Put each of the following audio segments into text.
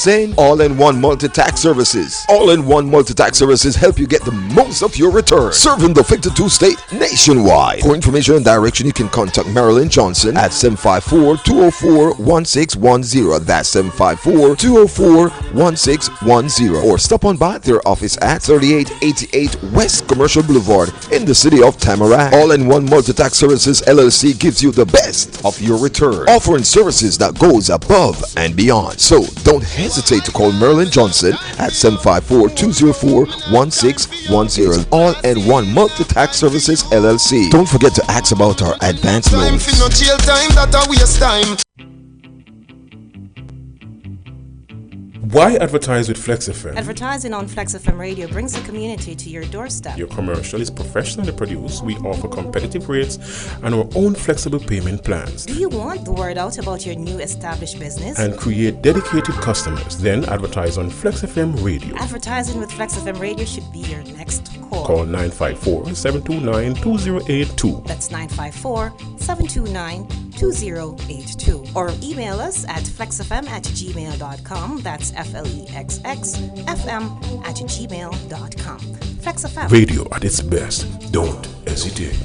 Saying all-in-one multi-tax services. All-in-one multi-tax services help you get the most of your return. Serving the 52 state nationwide. For information and direction, you can contact Marilyn Johnson at 754-204-1610. That's 754-204-1610. Or stop on by their office at 3888 West Commercial Boulevard in the city of Tamarack. All-in-one multi-tax services LLC gives you the best of your return, offering services that goes above and beyond. So don't hesitate to call Marilyn Johnson at 754-204-1610. All-in-one multi-tax services LLC. Don't forget to ask about our advanced loans. Why advertise with Flexx FM? Advertising on Flexx FM radio brings the community to your doorstep. Your commercial is professionally produced. We offer competitive rates and our own flexible payment plans. Do you want the word out about your new established business? And create dedicated customers. Then advertise on Flexx FM radio. Advertising with Flexx FM radio should be your next call. Call 954-729-2082. That's 954-729-2082. Or email us at flexfm@gmail.com. That's FLEXXFM@gmail.com. Flexx FM. Radio at its best. Don't hesitate.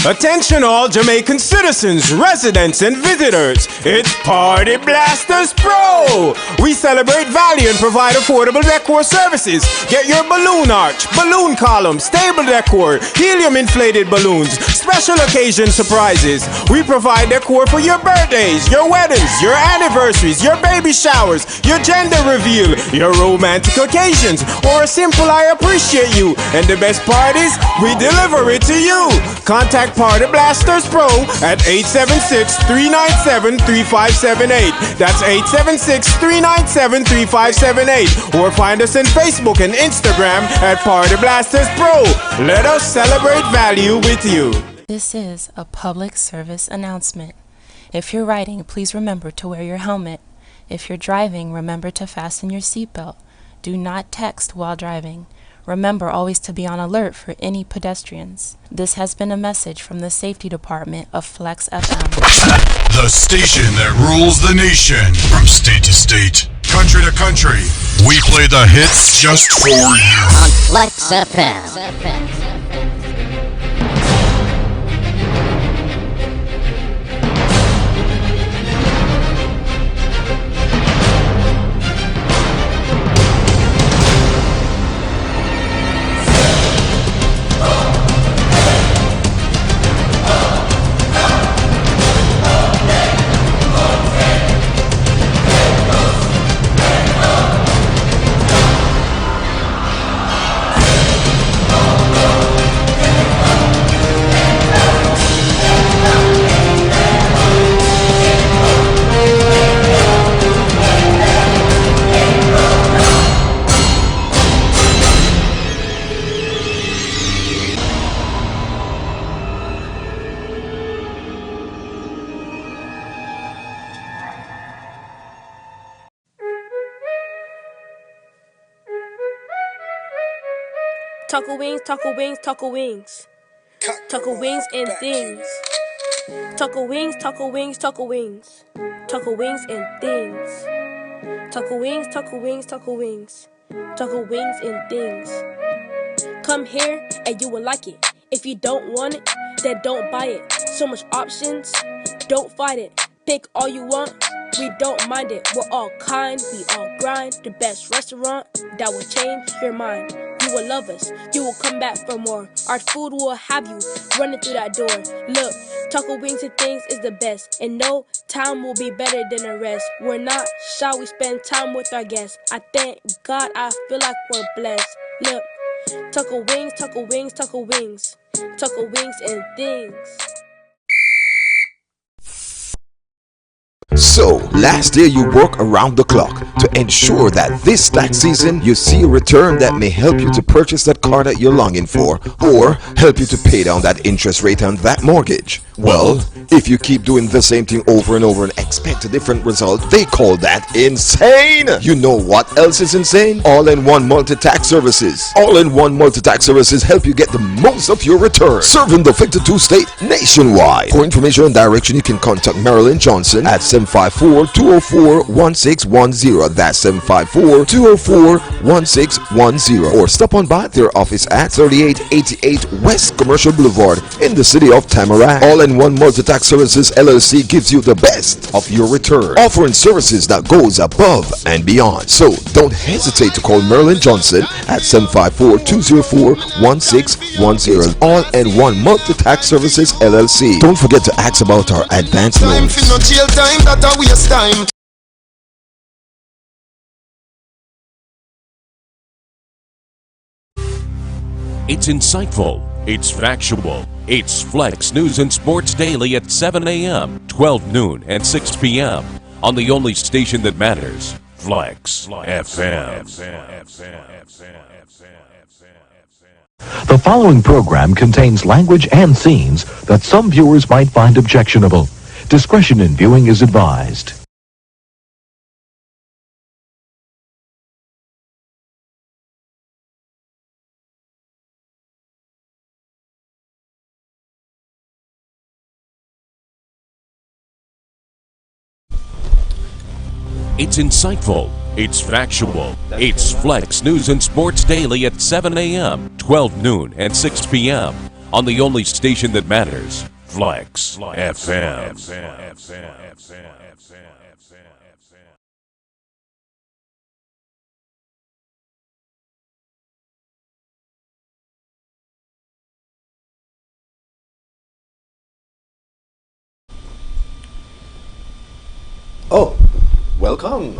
Attention all Jamaican citizens, residents and visitors. It's Party Blasters Pro. We celebrate value and provide affordable decor services. Get your balloon arch, balloon column, stable decor, helium inflated balloons, special occasion surprises. We provide decor for your birthdays, your weddings, your anniversaries, your baby showers, your gender reveal, your romantic occasions, or a simple I appreciate you. And the best part is we deliver it to you. Contact Party Blasters Pro at 876-397-3578. That's 876-397-3578. Or find us on Facebook and Instagram at Party Blasters Pro. Let us celebrate value with you. This is a public service announcement. If you're riding, please remember to wear your helmet. If you're driving, remember to fasten your seatbelt. Do not text while driving. Remember always to be on alert for any pedestrians. This has been a message from the Safety Department of Flexx FM. The station that rules the nation. From state to state, country to country, we play the hits just for you. On Flexx FM. Taco wings, taco wings, taco wings. Taco wings and things. Taco wings, taco wings, taco wings. Taco wings and things. Taco wings, taco wings, taco wings. Taco wings and things. Come here and you will like it. If you don't want it, then don't buy it. So much options, don't fight it. Pick all you want, we don't mind it. We're all kind, we all grind. The best restaurant that will change your mind. You will love us, you will come back for more. Our food will have you running through that door. Look, taco wings and things is the best. And no time will be better than the rest. We're not shy, we spend time with our guests. I thank God, I feel like we're blessed. Look, taco wings, taco wings, taco wings. Taco wings and things. So, last year you work around the clock to ensure that this tax season you see a return that may help you to purchase that car that you're longing for, or help you to pay down that interest rate on that mortgage. Well, if you keep doing the same thing over and over and expect a different result, they call that insane. You know what else is insane? All-in-one multi-tax services. All-in-one multi-tax services help you get the most of your return, serving the 52 state nationwide. For information and direction, you can contact Marilyn Johnson at 754-204-1610. That's 754-204-1610. Or stop on by their office at 3888 West Commercial Boulevard in the city of Tamarack. All-in-one multi-tax services LLC gives you the best of your return, offering services that goes above and beyond. So don't hesitate to call Marilyn Johnson at 754-204-1610. All-in-one multi-tax services LLC. Don't forget to ask about our advanced loans. It's insightful, it's factual, it's Flexx News and Sports Daily at 7 a.m., 12 noon, and 6 p.m. on the only station that matters, Flexx FM. The following program contains language and scenes that some viewers might find objectionable. Discretion in viewing is advised. It's insightful, it's factual, it's Flexx News and Sports Daily at 7 a.m., 12 noon, and 6 p.m. on the only station that matters, Flexx FM. Oh, welcome.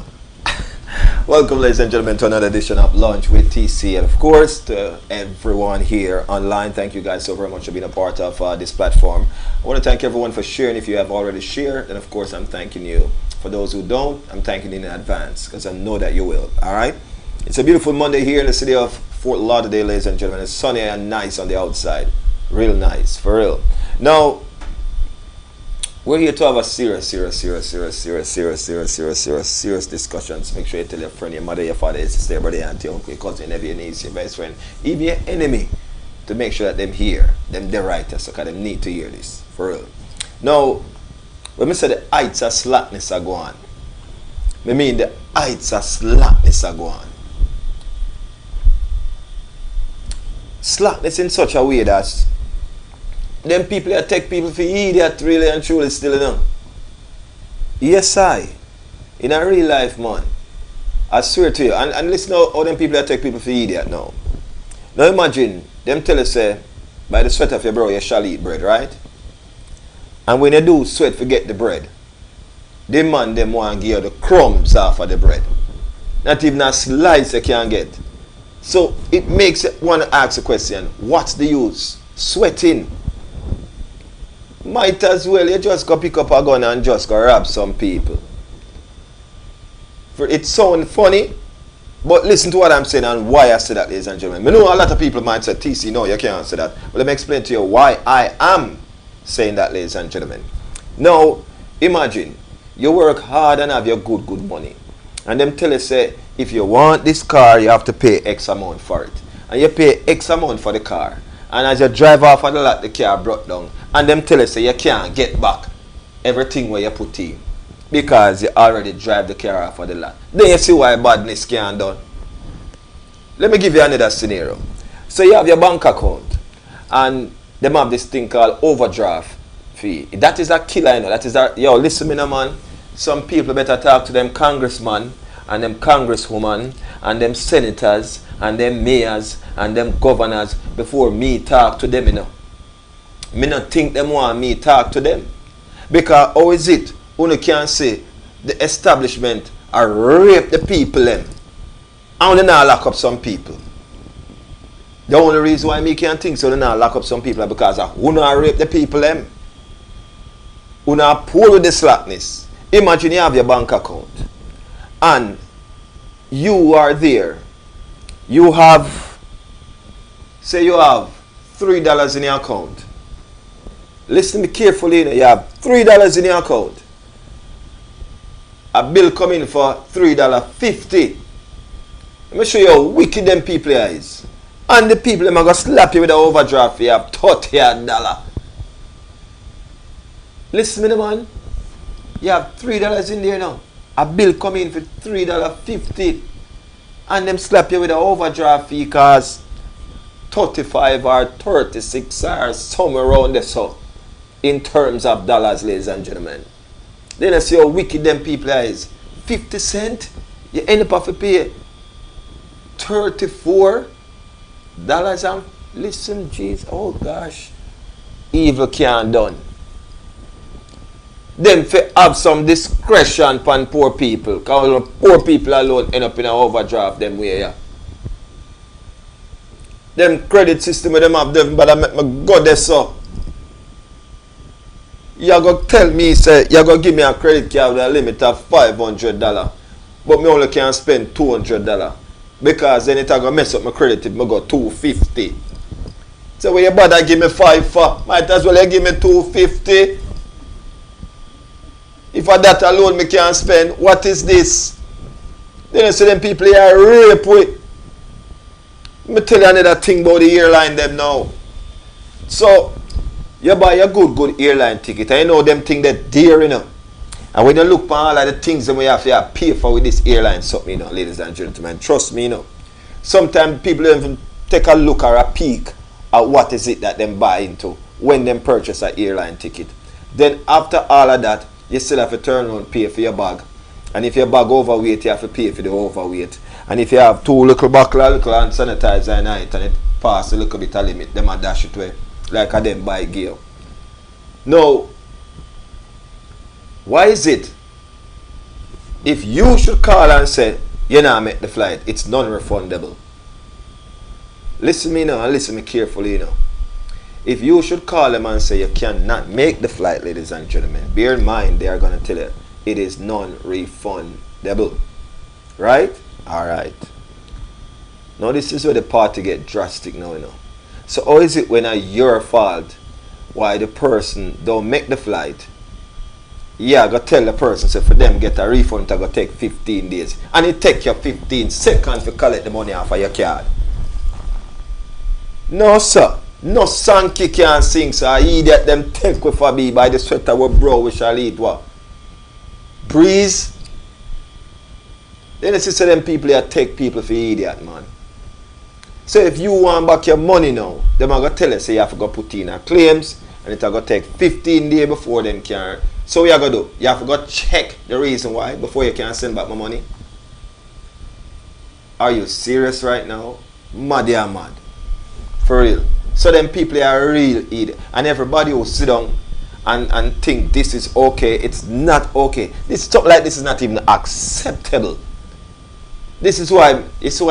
Welcome, ladies and gentlemen, to another edition of Lunch with TC. And of course, to everyone here online, thank you guys so very much for being a part of this platform. I want to thank everyone for sharing. If you have already shared, then of course I'm thanking you. For those who don't, I'm thanking you in advance because I know that you will. All right? It's a beautiful Monday here in the city of Fort Lauderdale, ladies and gentlemen. It's sunny and nice on the outside. Real nice, for real. Now, we're here to have a serious discussions. Make sure you tell your friend, your mother, your father, your sister, your brother, your auntie, your uncle, your cousin, your nephew, your niece, your best friend, even your enemy, to make sure that them hear, them the writers, because them need to hear this, for real. Now, when we say the heights of slackness are going, I mean the heights of slackness are going. Slackness in such a way that them people that take people for idiot really and truly still, you know. Yes, in a real life, man. I swear to you. And listen how them people that take people for idiot now. Now imagine, them tell us, say, by the sweat of your brow you shall eat bread, right? And when you do sweat to get the bread, the man them want to give you the crumbs off of the bread. Not even a slice you can get. So it makes you want to ask a question, what's the use? Sweating. Might as well you just go pick up a gun and just go rob some people. For it sounds funny, but listen to what I'm saying and why I say that, ladies and gentlemen. I know a lot of people might say, TC, no, you can't say that. But let me explain to you why I am saying that, ladies and gentlemen. Now, imagine you work hard and have your good money. And them tell you, say, if you want this car, you have to pay X amount for it. And you pay X amount for the car. And as you drive off of the lot, the car brought down. And them tell you, say, you can't get back everything where you put in. Because you already drive the car off of the lot. Then you see why badness can't done. Let me give you another scenario. So you have your bank account. And them have this thing called overdraft fee. That is a killer, you know. That is a, yo, listen me now, man. Some people better talk to them congressmen and them congresswomen and them senators and them mayors and them governors before me talk to them, you know. Me not think them want me talk to them. Because how is it? One can say the establishment are rape the people them. And they not lock up some people. The only reason why me can't think so they not lock up some people is because who not rape the people them. Who not poor with the slackness. Imagine you have your bank account and you are there. You have, say you have $3 in your account. Listen to me carefully. You have $3 in your account. A bill come in for $3.50. Let me show you how wicked them people is. And the people them are going to slap you with an overdraft for you have $30. Listen to me, man. You have $3 in there now. A bill come in for $3.50. And them slap you with an overdraft fee because 35 or 36 or somewhere around there, so in terms of dollars, ladies and gentlemen. Then I see how wicked them people is. 50 cents, you end up having to pay $34 and listen, jeez, oh gosh. Evil can't done. Them have some discretion upon poor people. Because poor people alone end up in an overdraft them way, yeah. Them credit system with them have them, but I make my God there so. You're going to tell me, say, you're going to give me a credit card with a limit of $500. But me only can spend $200. Because then it's going to mess up my credit if I go $250. So when you bother give me $5 for, might as well you give me $250. If for that alone me can't spend, what is this? Then you see them people here rape with. Let me tell you another thing about the airline them now. So, you buy a good airline ticket and you know them things that dear, you know. And when you look for all of the things that we have to pay for with this airline something, you know, ladies and gentlemen, trust me, you know. Sometimes people don't even take a look or a peek at what is it that them buy into when them purchase an airline ticket. Then after all of that, you still have to turn around and pay for your bag. And if your bag overweight, you have to pay for the overweight. And if you have two little buckle, little hand sanitizer in it and it pass a little bit of limit, them a dash it away. Like a them buy gear. Now, why is it if you should call and say, you know, make the flight, it's non-refundable? Listen to me now and listen to me carefully, you know. If you should call them and say you cannot make the flight, ladies and gentlemen, bear in mind they are going to tell you it is non-refundable. Right? Alright. Now this is where the party get drastic now, you know. So how is it when it's your fault why the person don't make the flight? Yeah, I go tell the person, so for them get a refund, it go take 15 days. And it take you 15 seconds to collect the money off of your card. No, sir. No Sankey can sing, so I idiot them take with for me by the sweat of our brow we shall eat what? Breeze. Then you see them people here take people for idiot, man. So if you want back your money now, them are going to tell you, say you have to go put in a claims, and it's going to take 15 days before them can. So what you going to do? You have to go check the reason why before you can send back my money. Are you serious right now? Mad, yeah, mad. For real. So them people are real idiot. And everybody will sit down and think this is okay. It's not okay. This stuff like this is not even acceptable. This is why I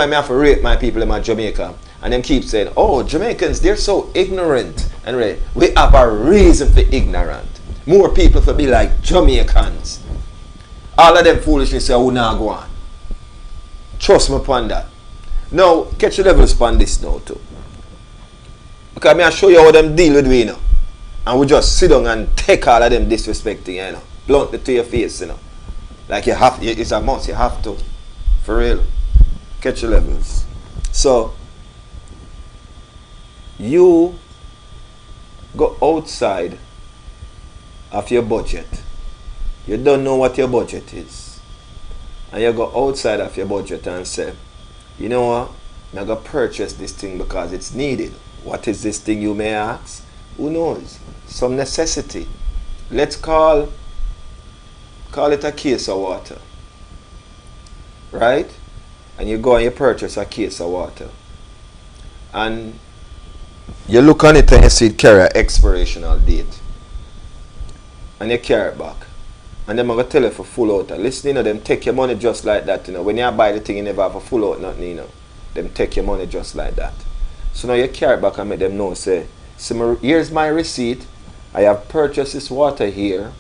have to rate my people in my Jamaica. And them keep saying, oh, Jamaicans, they're so ignorant. And we have a reason for ignorant. More people for be like Jamaicans. All of them foolishness say, oh, now go on. Trust me upon that. Now, catch your levels upon this now too. Because I show you how them deal with me, you know. And we just sit down and take all of them disrespecting, you know. Blunt it to your face, you know. Like you have, it's a must, you have to. For real. Catch your levels. So, you go outside of your budget. You don't know what your budget is. And you go outside of your budget and say, you know what? I'm going to purchase this thing because it's needed. What is this thing, you may ask? Who knows? Some necessity. Let's call it a case of water. Right? And you go and you purchase a case of water. And you look on it and you see it carry an expirational date. And you carry it back. And then I'm going to tell you for full out. Listen, you know, them take your money just like that. You know, when you buy the thing, you never have a full out nothing, you know. Them take your money just like that. So now you carry it back and make them know, say, here's my receipt. I have purchased this water here.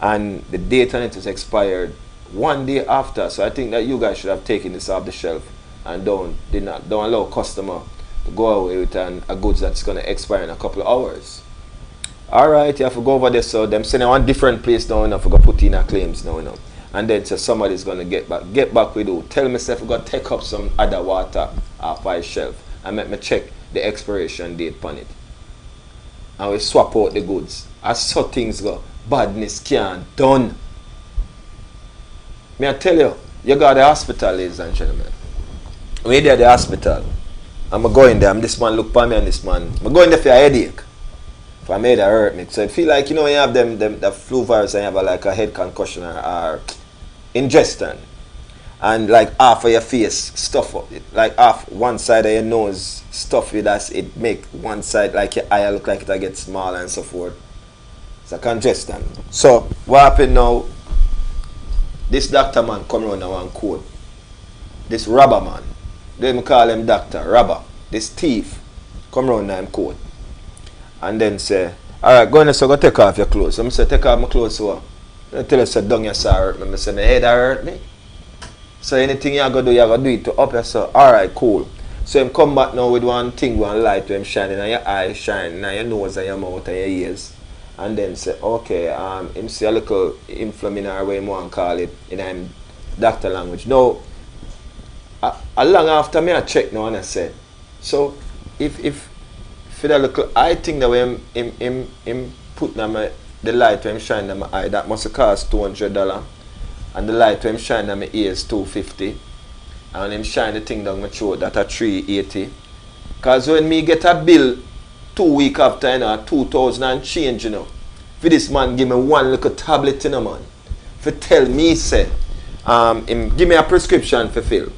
and the date on it is expired 1 day after. So I think that you guys should have taken this off the shelf and don't allow customer to go away with a goods that's going to expire in a couple of hours. Alright, you have to go over there. So them sending one different place now, I forgot put in a claims now, and then so somebody's going to get back with you. Tell myself we got to take up some other water off my shelf and make me check the expiration date on it. And we swap out the goods. As so things go, badness can't done. May I tell you, you go to the hospital, ladies and gentlemen. When you're at the hospital, I'm going there, this man look for me and this man, I'm going there for a headache. If I made it hurt me. So I feel like, you know, when you have the flu virus and you have like a head concussion or ingestion. And like half of your face stuff up. Like half one side of your nose stuff with us, it make one side like your eye look like it'll get smaller and so forth. It's a congestion. So what happened now? This doctor man come around and one coat. This robber man. They call him doctor, robber. This thief come around and him coat. And then say, alright, go in, so go take off your clothes. So I say, take off my clothes, so I tell you, say, down your side hurt me. I say, my head hurt me. So anything you got to do it to up yourself. Alright, cool. So him come back now with one thing, one light to him shining on your eyes, shining on your nose and your mouth and your ears. And then say, okay, him see a little inflammation or whatever you want to call it in him doctor language. Now, a long after me I check now and I say, so if for the little I think that when him put the light when him shine on my eye, that must have cost $200. And the light when him shine on my ears $250. And him shine the thing down my throat that a $380. Cause when me get a bill 2 weeks after, you know, 2,000 and change, you know, for this man give me one little tablet, you know, man. For tell me say, him give me a prescription for fill.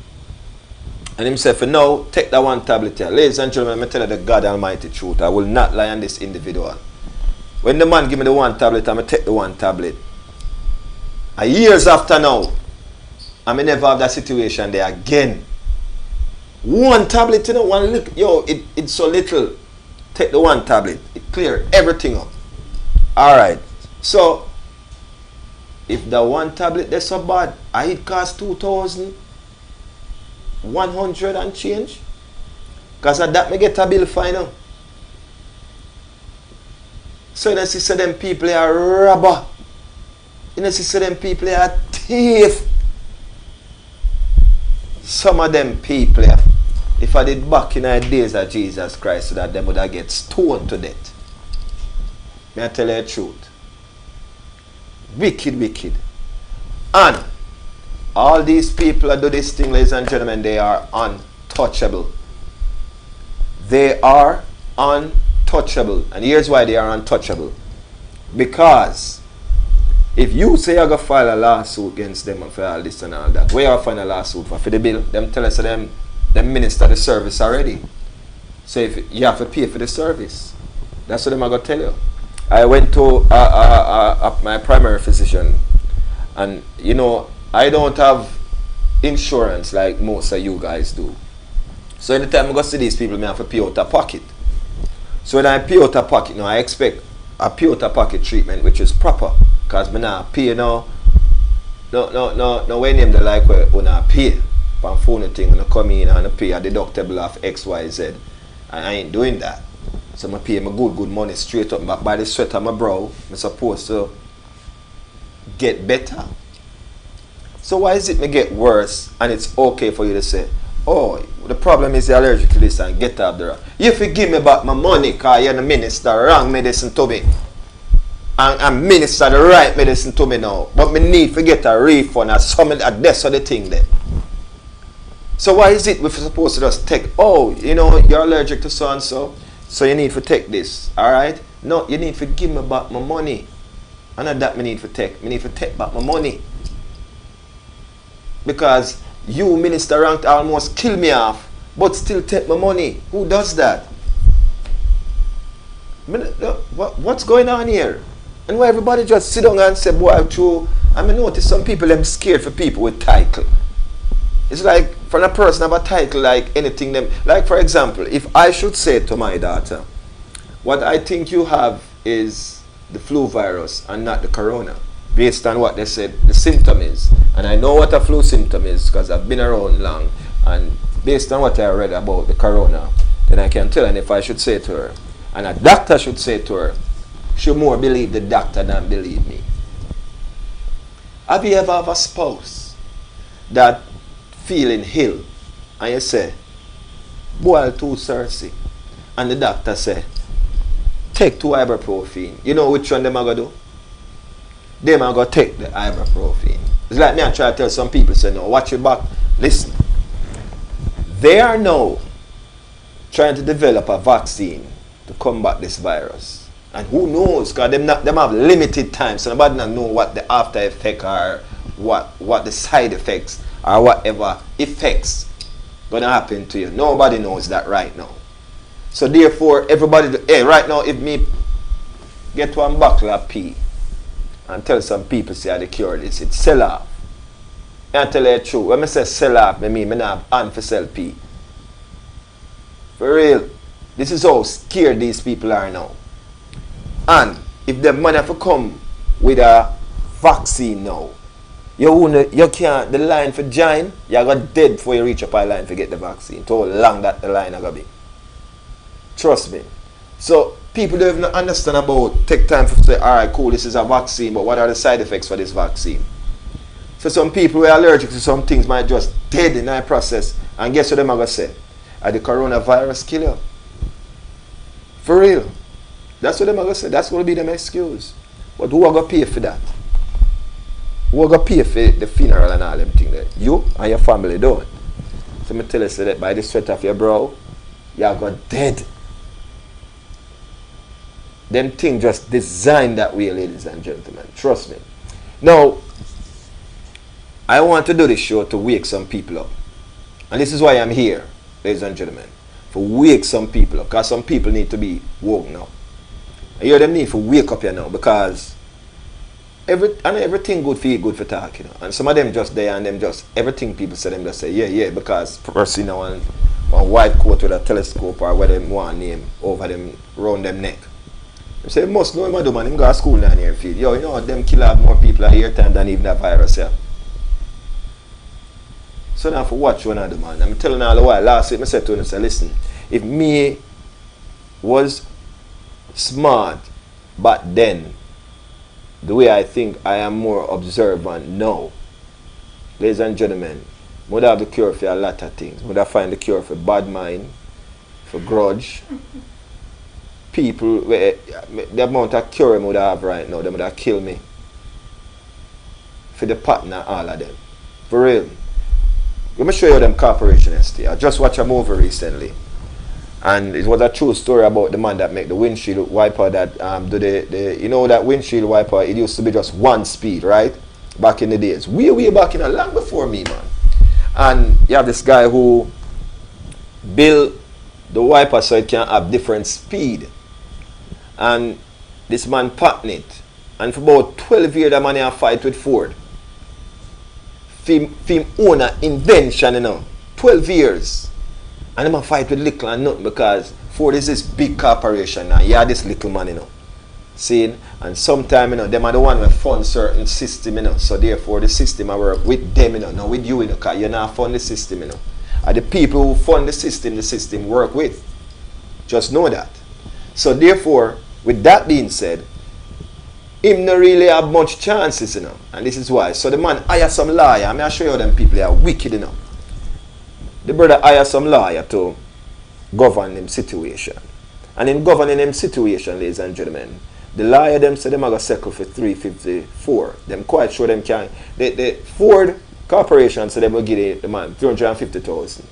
And him say, for now, take that one tablet here. Ladies and gentlemen, I tell you the God Almighty truth. I will not lie on this individual. When the man give me the one tablet, I'm going to take the one tablet. And years after now, I may never have that situation there again. One tablet, you know, one look, yo, it's so little. Take the one tablet. It clear everything up. Alright. So, if the one tablet that's so bad, it cost 2,100 and change. Because of that, me get a bill final. So you know, see, them people are robber. You know, see, them people are thief. Some of them people, if I did back in the days of Jesus Christ, so that them would have get stoned to death. May I tell you the truth? Wicked, wicked. And all these people that do this thing, ladies and gentlemen, they are untouchable. They are untouchable. And here's why they are untouchable. Because if you say you're going to file a lawsuit against them for all this and all that, where you file a lawsuit for the bill? Them tell us them minister the service already. So if you have to pay for the service. That's what I'm going to tell you. I went to my primary physician, and you know, I don't have insurance like most of you guys do. So anytime I go see these people, I have to pay out of pocket. So when I pay out of pocket, I expect a pay out of pocket treatment which is proper. Because I not pay now. No way name the like where when I pay. On phone thing when I come in and I pay a deductible of XYZ. And I ain't doing that. So I pay my good money straight up. But by the sweat of my brow, I'm supposed to get better. So why is it me get worse and it's okay for you to say, oh, the problem is you're allergic to this and get out there. You forgive me back my money because you're the minister wrong medicine to me. And minister the right medicine to me now. But me need to get a refund or something. That's the thing then. So why is it we're supposed to just take, oh, you know, you're allergic to so and so, so you need to take this, alright? No, you need to give me back my money. And not that me need to take. Me need to take back my money. Because you, minister ranked, almost kill me off, but still take my money. Who does that? What's going on here? And why everybody just sit down and say, boy, true. I mean, notice some people, them scared for people with title. It's like, for a person have a title like anything them, like for example, if I should say to my daughter, what I think you have is the flu virus and not the corona. based on what they said the symptom is. And I know what a flu symptom is because I've been around long. And based on what I read about the corona, then I can tell. And if I should say to her, and a doctor should say to her, she more believe the doctor than believe me. Have you ever have a spouse that feeling ill and you say, boil 2 Cersei, and the doctor say, take 2 ibuprofen. You know which one them are going to do? Them are going to take the ibuprofen. It's like me I try to tell some people, say, no, watch your back. Listen, they are now trying to develop a vaccine to combat this virus. And who knows, because them have limited time, so nobody don't know what the after effect are, what the side effects or whatever effects gonna happen to you. Nobody knows that right now. So therefore, everybody, hey, right now, if me get one bottle of pee and tell some people say the cure this, it's sell off. And tell you the truth. When I say sell off, I mean I have hand for sell pee. For real. This is how scared these people are now. And if the man have to come with a vaccine now, you can't, the line for join, you got dead before you reach up a line to get the vaccine. To how long that the line is going to be. Trust me. So people don't even understand about, take time to say, alright, cool, this is a vaccine, but what are the side effects for this vaccine? So some people who are allergic to some things might just dead in that process. And guess what them are going to say? Are the coronavirus kill you? For real. That's what them are going to say. That's going to be them excuse. But who are going to pay for that? Who are going to pay for the funeral and all them things there? You and your family don't. So me tell you so that by the sweat of your brow, you are going dead. Them things just designed that way, ladies and gentlemen. Trust me. Now, I want to do this show to wake some people up. And this is why I'm here, ladies and gentlemen. For wake some people up. Because some people need to be woke now. And you them need to wake up here now. Because everything good for you, good for talk, you know. And some of them just there and them just, everything people say, them just say, yeah, because person now one white coat with a telescope or what them want name over them, round them neck. They say, must know him do man, him go to school down here field. Yo, you know, them kill out more people here time than even that virus here. So now for watch one of the man. I'm telling all the while, last week I said to him, I said, listen, if me was smart back then, the way I think I am more observant now, ladies and gentlemen, I would have the cure for a lot of things. I would have find the cure for bad mind, for grudge. People, the amount of cure I would have right now, they would have killed me. For the partner, all of them. For real. Let me show you them corporation ST. I just watched a movie recently. And it was a true story about the man that make the windshield wiper that you know that windshield wiper, it used to be just one speed, right? Back in the days. Way back in a long before me, man. And you have this guy who built the wiper so it can have different speed. And this man patented it. And for about 12 years that man had a fight with Ford. Film owner invention, you know. 12 years. And them a fight with little and nothing because Ford is this big corporation now. Yeah, this little man, you know. See? And sometimes, you know, them are the one who fund certain system, you know. So therefore the system I work with them, you know, not with you, you know, because you're not fund the system, you know. And the people who fund the system work with. Just know that. So therefore, with that being said, him not really have much chances, you know. And this is why. So the man hire some lawyer. I mean, I show you them people, they are wicked, you know. The brother hire some lawyer to govern them situation. And in governing them situation, ladies and gentlemen, the lawyer them say them are going to settle for $354. Them quite sure them can. The Ford Corporation say them will give the man $350,000.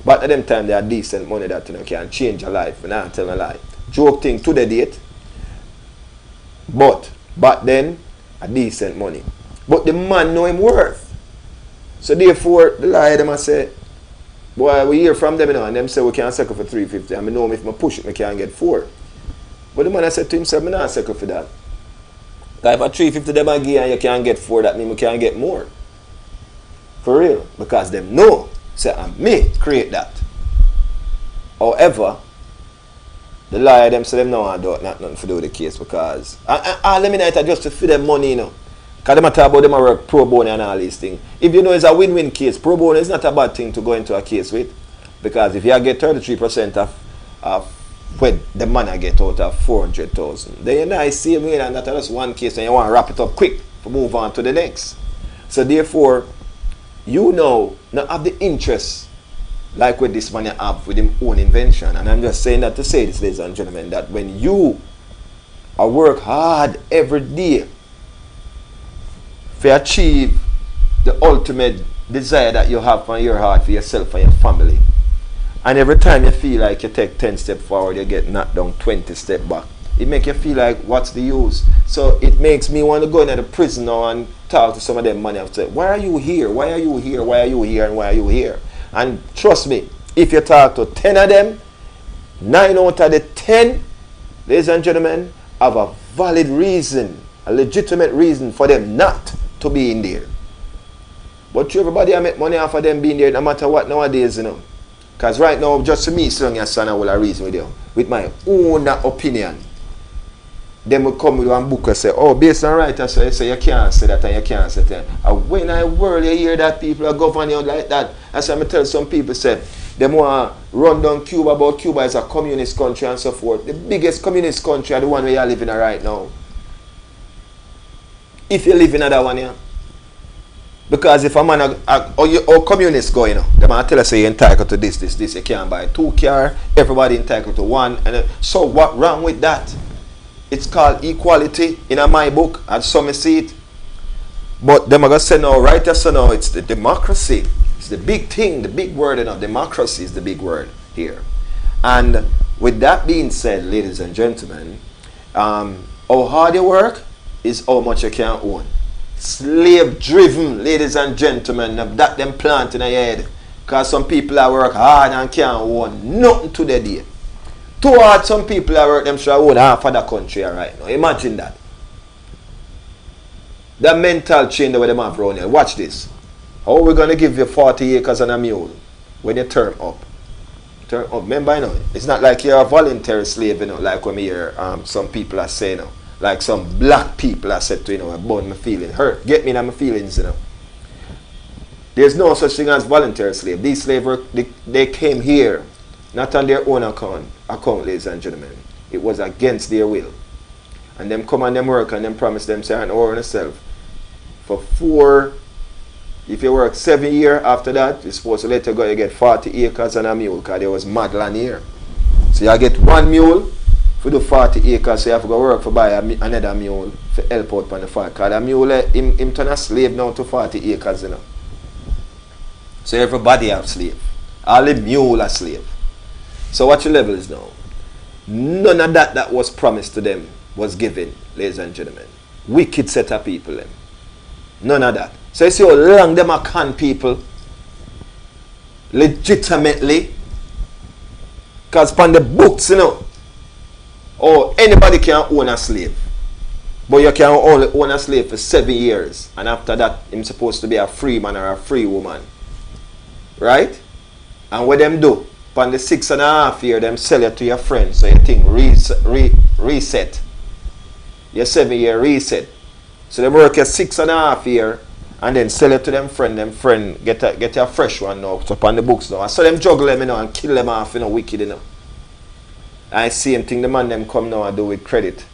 But at them time they are decent money that you know can change your life. And I'm telling a lie. Joke thing to the date. But back then, a decent money. But the man know him worth. So therefore, the lawyer them say, boy, we hear from them, you know, and them say we can't settle for $350. I know if I push it, I can't get $4. But the man I said to himself, I'm not settle for that. Because if a $350 them I give and you can't get $4, that means we can't get more. For real. Because them know, say, I may create that. However, the lawyer them say them no want do nothing to do with the case because let me know it just to feed them money, you know. Because they talk about them work pro bono and all these things. If you know it's a win-win case, pro bono is not a bad thing to go into a case with. Because if you get 33% of what the man get out of 400,000, then you know I see me and that's just one case and you want to wrap it up quick to move on to the next. So therefore, you know not have the interest like what this man have with his own invention. And I'm just saying that to say this, ladies and gentlemen, that when you work hard every day to achieve the ultimate desire that you have from your heart for yourself and your family, and every time you feel like you take 10 steps forward, you get knocked down 20 steps back, it makes you feel like, what's the use? So it makes me want to go into the prison now and talk to some of them money and say, why are you here? Why are you here? Why are you here? And why are you here? And trust me, if you talk to 10 of them, 9 out of the 10, ladies and gentlemen, have a valid reason, a legitimate reason for them not to be in there. But everybody I make money off of them being there no matter what nowadays, you know. Because right now, just to me, son, your son, I will reason with you. With my own opinion. Them will come with one book and say, oh, based on right, so you say you can't say that and you can't say that. And when I world you hear that people are governing you like that, that's why I tell some people, say, they want to run down Cuba about Cuba is a communist country and so forth. The biggest communist country are the one where you're living in right now. If you live in that one, yeah. Because if a man or communists go, you know, they might tell us you're entitled to this. You can't buy 2 cars, everybody entitled to 1. And so what wrong with that? It's called equality in my book, and some see it. But them are going to say no, right? So no, it's the democracy. It's the big thing, the big word, you know, democracy is the big word here. And with that being said, ladies and gentlemen, how hard you work is how much you can own. Slave driven, ladies and gentlemen, that them plant in your head. Because some people that work hard and can't own nothing to their day. Too hard, some people that work them should own half of the country right now. Imagine that. The mental change that them have around here. Watch this. How are we going to give you 40 acres and a mule when you turn up? Turn up. Remember, you know, it's not like you're a voluntary slave, you know, like when we hear some people are saying, you know, like some black people are said to, you know, about my feeling hurt. Get me in my feelings, you know. There's no such thing as voluntary slave. These slaves, they came here, not on their own account, ladies and gentlemen. It was against their will. And them come and them work and them promise them, say, and own yourself. If you work 7 years after that, you're supposed to let you go, you get 40 acres and a mule, because there was mad land here. So you get 1 mule for the 40 acres, so you have to go work for buy another mule for help out on the farm. Because the mule, him turn a slave now to 40 acres, you know. So everybody have slave. All the mule are slave. So what your level is now? None of that was promised to them was given, ladies and gentlemen. Wicked set of people them. None of that. So you see how long them are con people legitimately. Because from the books, you know, anybody can own a slave. But you can only own a slave for 7 years. And after that, he's supposed to be a free man or a free woman. Right? And what them do? Upon the 6.5 year, them sell it to your friend. So you think reset. Your 7 year reset. So they work a 6.5 year and then sell it to them friend. Them friend get a fresh one now. So upon the books now. And so them juggle them, you know, and kill them off, you know, wicked, you know. And same thing the man them come now and do with credit.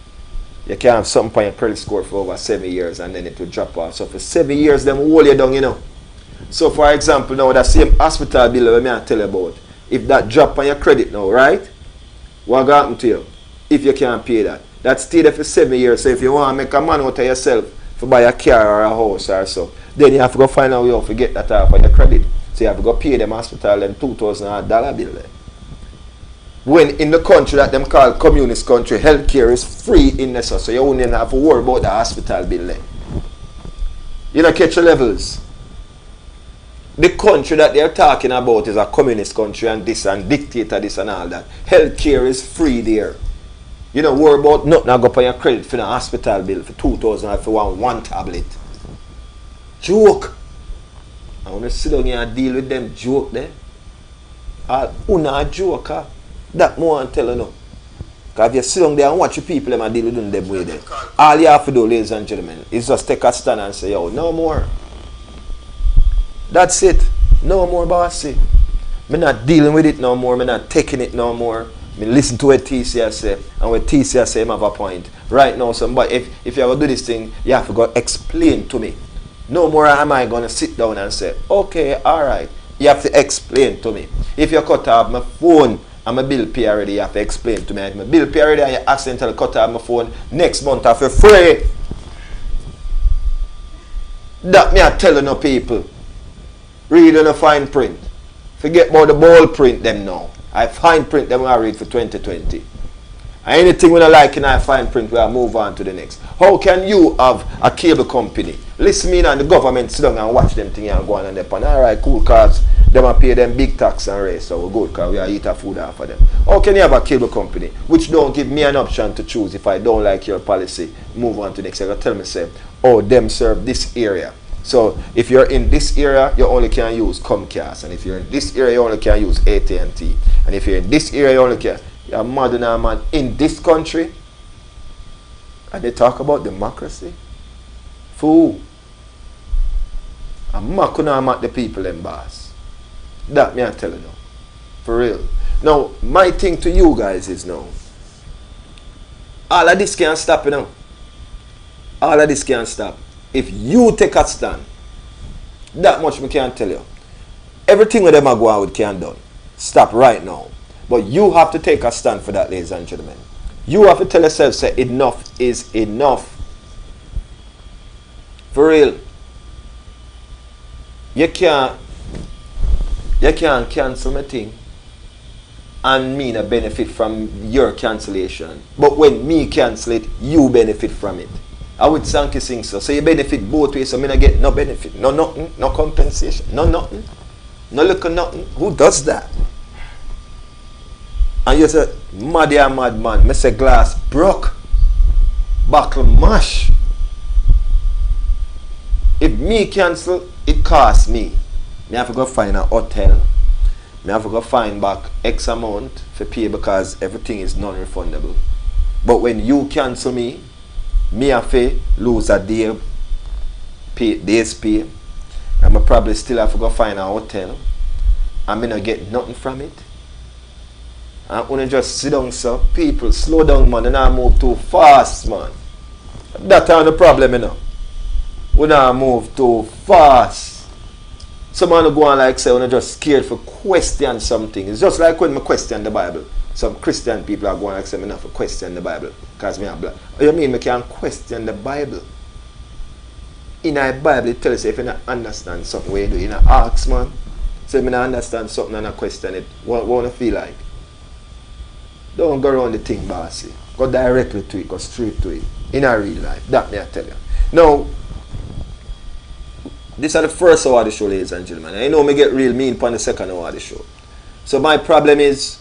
You can have something on your credit score for over 7 years and then it will drop off. So for 7 years, them hold you down, you know. So for example, now that same hospital bill that I tell you about, if that drop on your credit now, right? What will happen to you if you can't pay that? That stay there for 7 years. So if you want to make a man out of yourself to buy a car or a house or so, then you have to go find out how to get that off of your credit. So you have to go pay them hospital them $2,000 bill there. When in the country that them call communist country, healthcare is free in this, so you won't even have to worry about the hospital bill there. You know, catch your levels. The country that they're talking about is a communist country and this and dictator this and all that. Healthcare is free there. You know, worry about nothing. I go pay your credit for the hospital bill for $2,000 for one tablet. Joke. I want to sit down here and deal with them joke there. Una joker. That more and tell you no. Because if you sit down there and watch the people them and deal with them way there, all you have to do, ladies and gentlemen, is just take a stand and say, yo, no more. That's it. No more, bossy. I'm not dealing with it no more. I'm not taking it no more. I listen to what TCS say, and what TCS say, I have a point. Right now, somebody, if you ever do this thing, you have to go explain to me. No more am I going to sit down and say, okay, all right. You have to explain to me. If you cut off my phone and my bill pay already, you have to explain to me. If my bill pay already and you accidentally cut off my phone, next month I feel free. That me I telling no people. Read on a fine print. Forget about the ball print them now. I fine print them I read for 2020. And anything when I like in I fine print, we'll move on to the next. How can you have a cable company listen me and the government sit down and watch them thing and go on and depend? Alright, cool, cause them a pay them big tax and race, so we're good cause we are eat a food off of them. How can you have a cable company which don't give me an option to choose if I don't like your policy, move on to the next? You're gonna tell me say, oh, them serve this area. So if you're in this area, you only can use Comcast, and if you're in this area, you only can use AT&T, and if you're in this area, you only can. You're mad now, man. In this country, and they talk about democracy. Fool. I'm not gonna the people them boss. That me I tell you now. For real. Now, my thing to you guys is now. All of this can't stop you now. All of this can't stop. If you take a stand, that much me can't tell you. Everything with them are going with can't done. Stop right now. But you have to take a stand for that, ladies and gentlemen. You have to tell yourself, say, enough is enough. For real. You can't cancel my thing and me not benefit from your cancellation. But when me cancel it, you benefit from it. I would Sankey sing so. So you benefit both ways, so me not get no benefit. No nothing, no compensation, no nothing. No look at nothing. Who does that? And you say, mad man, me say glass broke. Buckle mash. If me cancel, it costs me. Me have to go find a hotel. Me have to go find back X amount for pay because everything is non-refundable. But when you cancel me have to lose a day's pay. And I probably still have to go find a hotel. And me not get nothing from it. And when you just sit down, so people slow down, man, and not move too fast, man. That's the problem, you know. We not move too fast. Some man go on like say when you're just scared for question something. It's just like when I question the Bible. Some Christian people are going like say me not for question the Bible because me are black. What you mean me can question the Bible? In the Bible it tells you if you not understand something what you do, you not ask, man. Say me not understand something and I question it. What you feel like? Don't go around the thing, bossy. Go directly to it, go straight to it. In a real life. That me I tell you. Now, this is the first hour of the show, ladies and gentlemen. I know me get real mean upon the second hour of the show. So my problem is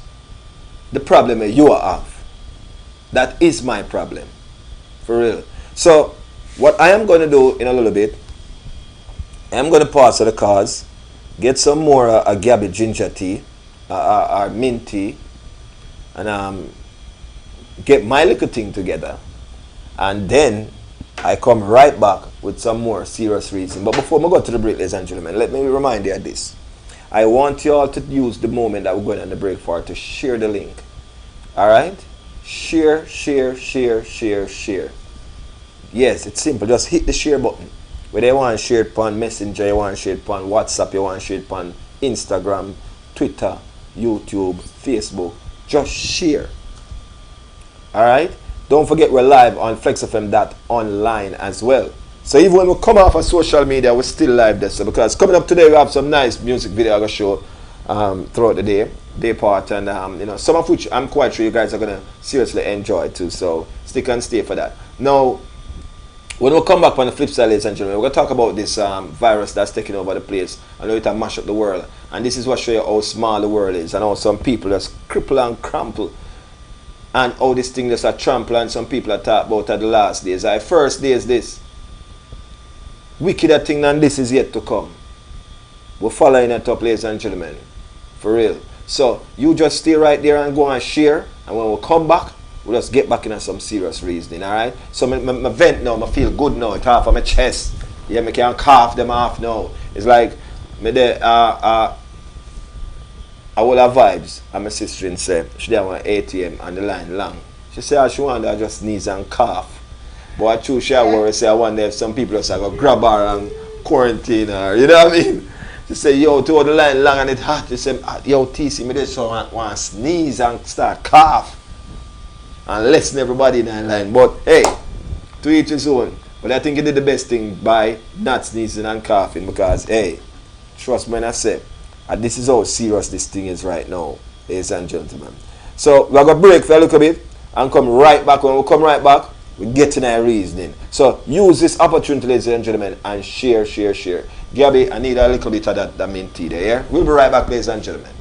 the problem you have. That is my problem. For real. So, what I am going to do in a little bit, I am going to pause the cars, get some more Gabby ginger tea, or mint tea, and get my little thing together, and then I come right back with some more serious reason. But before we go to the break, ladies and gentlemen, let me remind you of this. I want you all to use the moment that we're going on the break for to share the link. Alright? Share. Yes, it's simple. Just hit the share button. Whether you want to share it on Messenger, you want to share it on WhatsApp, you want to share it on Instagram, Twitter, YouTube, Facebook. Just share. Alright? Don't forget we're live on FlexFM.online as well. So even when we come off of social media, we're still live there. So because coming up today, we have some nice music video I'm going to show throughout the day part. And some of which I'm quite sure you guys are going to seriously enjoy too. So stick and stay for that. Now, when we come back on the flip side, ladies and gentlemen, we're going to talk about this virus that's taking over the place. I know it has mashed up the world. And this is what shows you how small the world is. And how some people just cripple and crumple. And how this thing just a trample. And some people are talking about at the last days. First day is this. Wickeder thing than this is yet to come. We're following it up, ladies and gentlemen. For real. So, you just stay right there and go and share. And when we come back, we'll just get back in some serious reasoning, alright? So my vent now, I feel good now, it's off of my chest. Yeah, I can cough them off now. It's like, me there, I will have vibes, and my sister say, she didn't want ATM and the line long. She said she wanted to just sneeze and cough. But I choose she worry, say I wonder if some people just go grab her and quarantine her, you know what I mean? She say, yo, to the line long and it hot. She say, yo, TC, me just want to sneeze and start cough. And listen everybody in that line. But hey, to each his own. But I think he did the best thing by not sneezing and coughing because, hey, trust me when I say, this is how serious this thing is right now, ladies and gentlemen. So we're going to break for a little bit and come right back. When we come right back, we get in our reasoning. So use this opportunity, ladies and gentlemen, and share. Gabby, I need a little bit of that mint tea there, yeah? We'll be right back, ladies and gentlemen.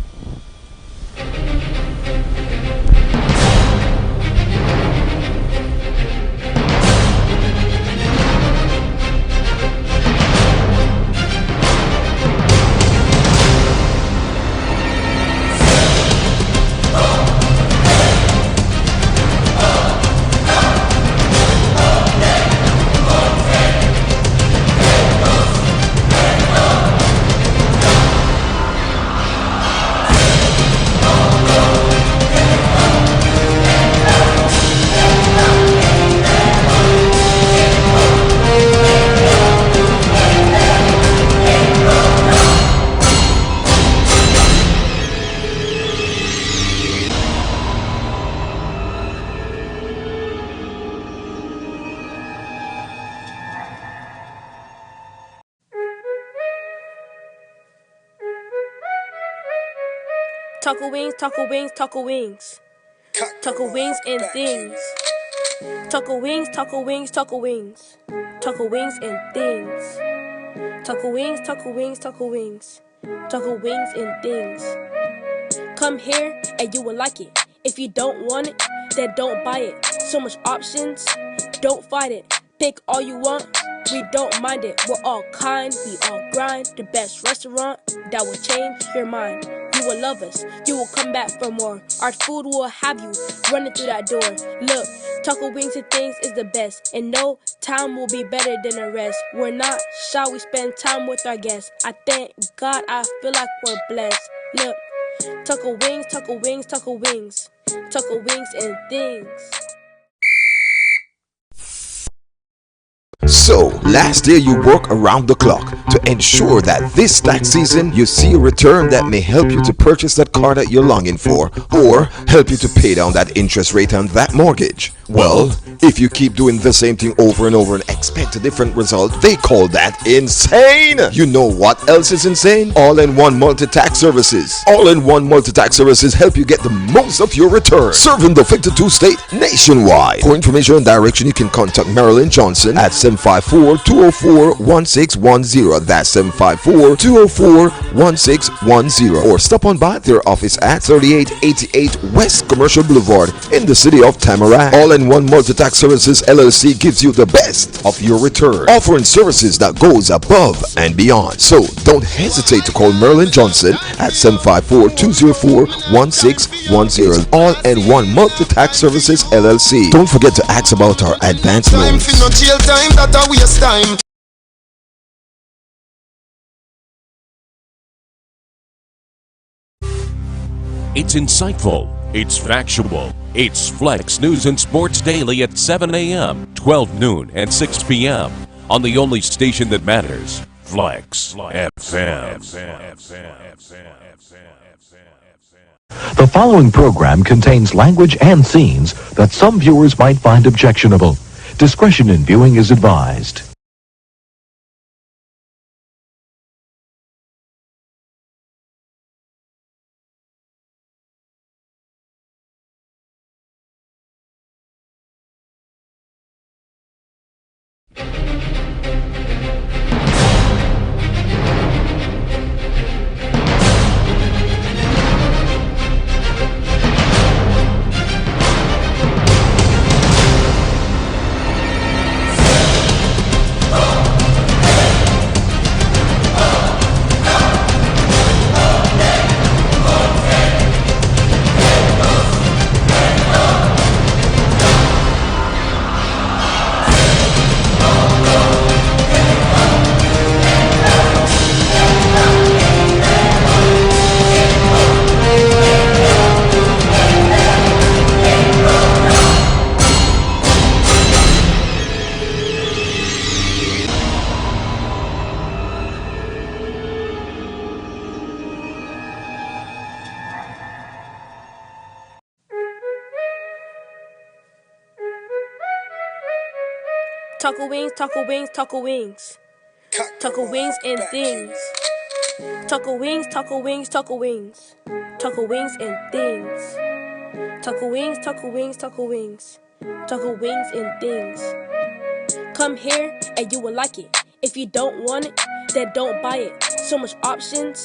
Taco wings, taco wings, taco wings. Taco wings and things. Taco wings, taco wings, taco wings. Taco wings and things. Taco wings, taco wings, taco wings. Taco wings and things. Come here and you will like it. If you don't want it, then don't buy it. So much options, don't fight it. Pick all you want, we don't mind it. We're all kind, we all grind. The best restaurant that will change your mind. You will love us, you will come back for more. Our food will have you running through that door. Look, taco wings and things is the best, and no time will be better than the rest. We're not shy, we spend time with our guests. I thank God, I feel like we're blessed. Look, taco wings, taco wings, taco wings. Taco wings and things. So, last year you work around the clock to ensure that this tax season you see a return that may help you to purchase that car that you're longing for or help you to pay down that interest rate on that mortgage. Well, if you keep doing the same thing over and over and expect a different result, they call that insane. You know what else is insane? All-in-one multi-tax services. All-in-one multi-tax services help you get the most of your return, serving the 52 state nationwide. For information and direction, you can contact Marilyn Johnson at 754-204-1610. That's 754-204-1610. Or stop on by their office at 3888 West Commercial Boulevard in the city of Tamarack. All-in-one multi-tax services LLC gives you the best of your return, offering services that goes above and beyond. So don't hesitate to call Marilyn Johnson at 754-204-1610. All-in-one multi-tax services LLC. Don't forget to ask about our advance loans. It's insightful, it's factual, it's Flexx News and Sports Daily at 7 a.m., 12 noon, and 6 p.m. on the only station that matters, Flexx FM. The following program contains language and scenes that some viewers might find objectionable. Discretion in viewing is advised. Taco wings, taco wings, taco wings. Taco wings and things. Taco wings, taco wings, taco wings. Taco wings and things. Taco wings, taco wings, taco wings. Taco wings and things. Come here and you will like it. If you don't want it, then don't buy it. So much options,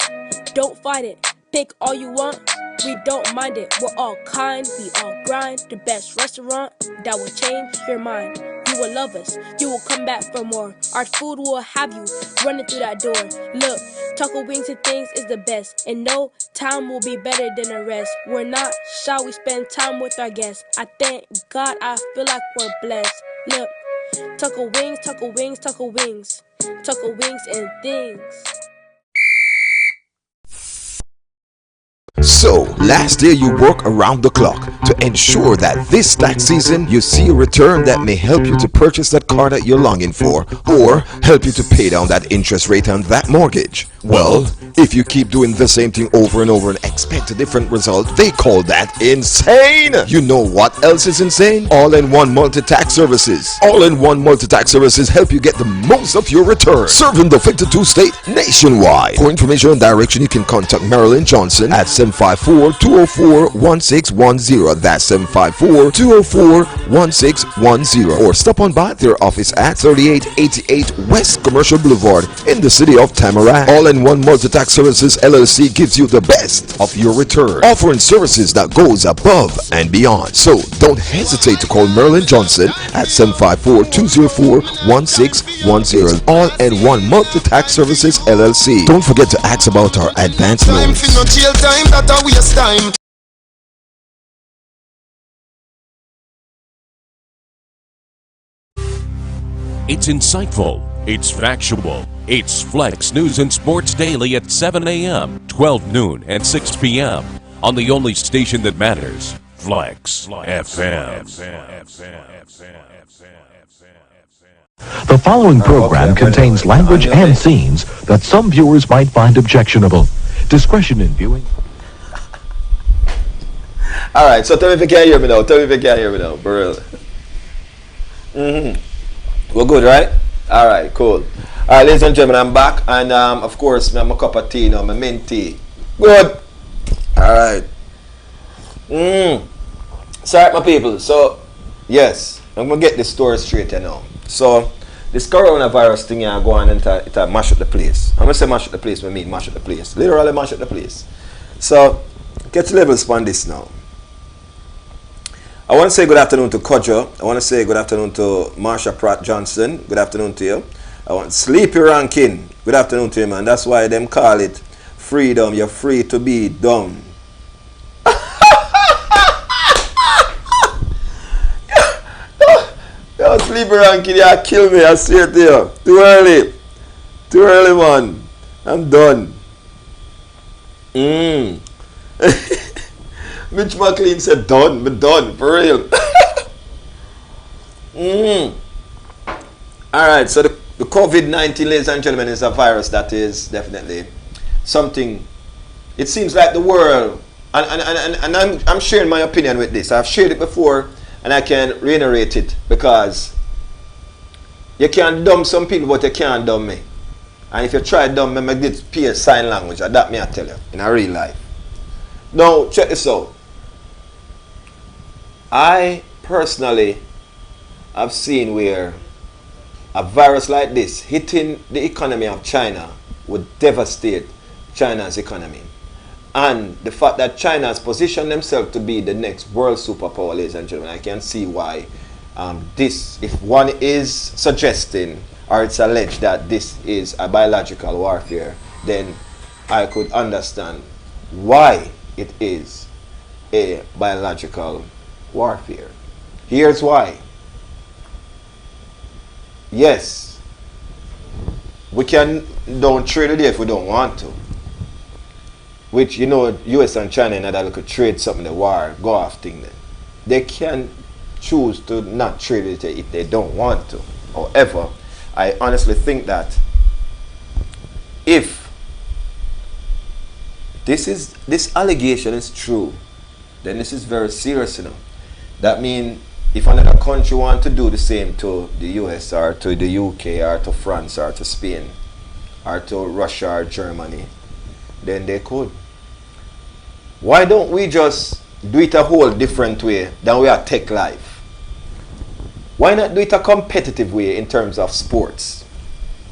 don't fight it. Pick all you want, we don't mind it. We're all kind, we all grind. The best restaurant that will change your mind. You will love us, you will come back for more. Our food will have you running through that door. Look, taco wings and things is the best, and no time will be better than the rest. We're not shy, we spend time with our guests. I thank God, I feel like we're blessed. Look, taco wings, taco wings, taco wings. Taco wings and things. So, last year you work around the clock to ensure that this tax season you see a return that may help you to purchase that car that you're longing for, or help you to pay down that interest rate on that mortgage. Well, if you keep doing the same thing over and over and expect a different result, they call that insane! You know what else is insane? All-in-one multi-tax services. All-in-one multi-tax services help you get the most of your return, serving the 52 state nationwide. For information and direction, you can contact Marilyn Johnson at 754-204-1610. That's 754-204-1610. Or stop on by their office at 3888 West Commercial Boulevard in the city of Tamarack. All-in-one multi-tax services LLC gives you the best of your return, offering services that goes above and beyond. So don't hesitate to call Marilyn Johnson at 754-204-1610. All-in-one multi-tax services LLC. Don't forget to ask about our advance loans. It's insightful, it's factual, it's Flexx News and Sports Daily at 7 a.m., 12 noon, and 6 p.m. on the only station that matters, Flexx FM. The following program contains language and scenes that some viewers might find objectionable. Discretion in viewing. Alright, so tell me if you can hear me now. For real. We're good, right? Alright, cool. Alright, ladies and gentlemen, I'm back. And of course, I'm a cup of tea now, my mint tea. Good. Alright. So, alright, my people. So, yes, I'm going to get this story straight here now. So, this coronavirus thing here go on and it mash up the place. I'm going to say mash up the place, I mean mash up the place. Literally mash up the place. So, get levels on this now. I want to say good afternoon to Kodjo. I want to say good afternoon to Marsha Pratt Johnson. Good afternoon to you. I want Sleepy Rankin. Good afternoon to you, man. That's why them call it freedom. You're free to be dumb. Yo, Sleepy Rankin, you kill me. I swear to you. Too early. Too early, man. I'm done. Mitch McLean said done, but done, for real. Alright, so the COVID-19, ladies and gentlemen, is a virus that is definitely something. It seems like the world, and I'm sharing my opinion with this. I've shared it before, and I can reiterate it, because you can dumb some people, but you can't dumb me. And if you try to dumb me, I did peer sign language, and that me I tell you, in a real life. Now, check this out. I personally have seen where a virus like this hitting the economy of China would devastate China's economy. And the fact that China has positioned themselves to be the next world superpower, ladies and gentlemen, I can see why this, if one is suggesting or it's alleged that this is a biological warfare, then I could understand why it is a biological warfare. Here's why. Yes, we don't trade it if we don't want to. Which, you know, US and China and that could trade something, the war, go off thing then. They can choose to not trade it if they don't want to. However, I honestly think that if this allegation is true, then this is very serious, you know. That means if another country want to do the same to the US or to the UK or to France or to Spain or to Russia or Germany, then they could. Why don't we just do it a whole different way than we are Tech Life? Why not do it a competitive way in terms of sports?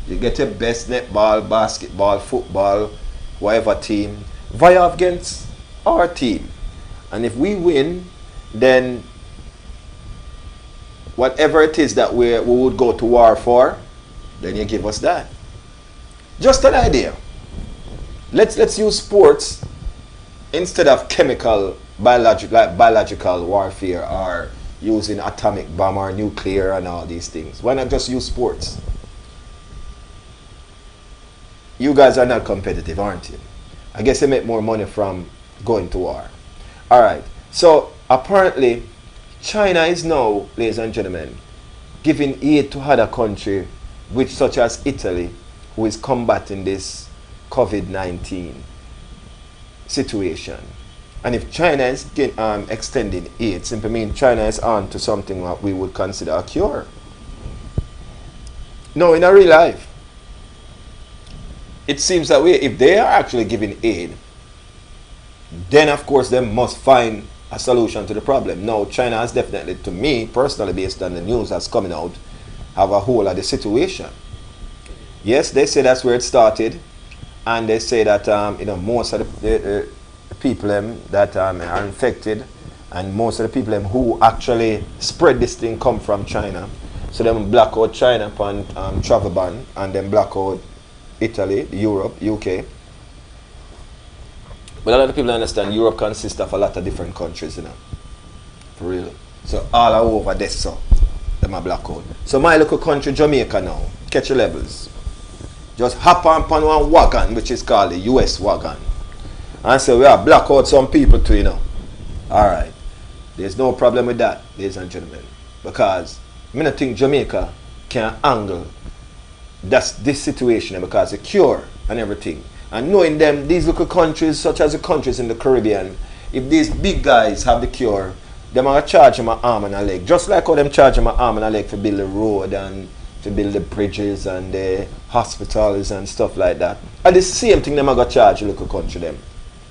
You get your best netball, basketball, football, whatever team, vie against our team. And if we win, then whatever it is that we would go to war for, then you give us that. Just an idea. Let's use sports instead of biological warfare or using atomic bomb or nuclear and all these things. Why not just use sports? You guys are not competitive, aren't you? I guess you make more money from going to war. Alright, so apparently China is now, ladies and gentlemen, giving aid to other countries, which such as Italy, who is combating this COVID-19 situation. And if China is extending aid, simply means China is on to something that we would consider a cure. No, in a real life, it seems that way. If they are actually giving aid, then of course they must find a solution to the problem. Now, China has definitely, to me personally, based on the news that's coming out, have a hold of the situation. Yes, they say that's where it started, and they say that most of the people that are infected, and most of the people who actually spread this thing come from China. So them black out China upon travel ban, and then black out Italy, Europe, UK. But a lot of people understand Europe consists of a lot of different countries, for real. So all are over this, so them are black out. So my local country, Jamaica now, catch your levels. Just hop on one wagon, which is called the US wagon. And so we are black out some people too, Alright. There's no problem with that, ladies and gentlemen. Because I don't think Jamaica can handle this situation because the cure and everything. And knowing them, these little countries, such as the countries in the Caribbean, if these big guys have the cure, them are charge them an arm and a leg. Just like how them charge them an arm and a leg for build the road and to build the bridges and the hospitals and stuff like that. And the same thing them are going to charge the little country them,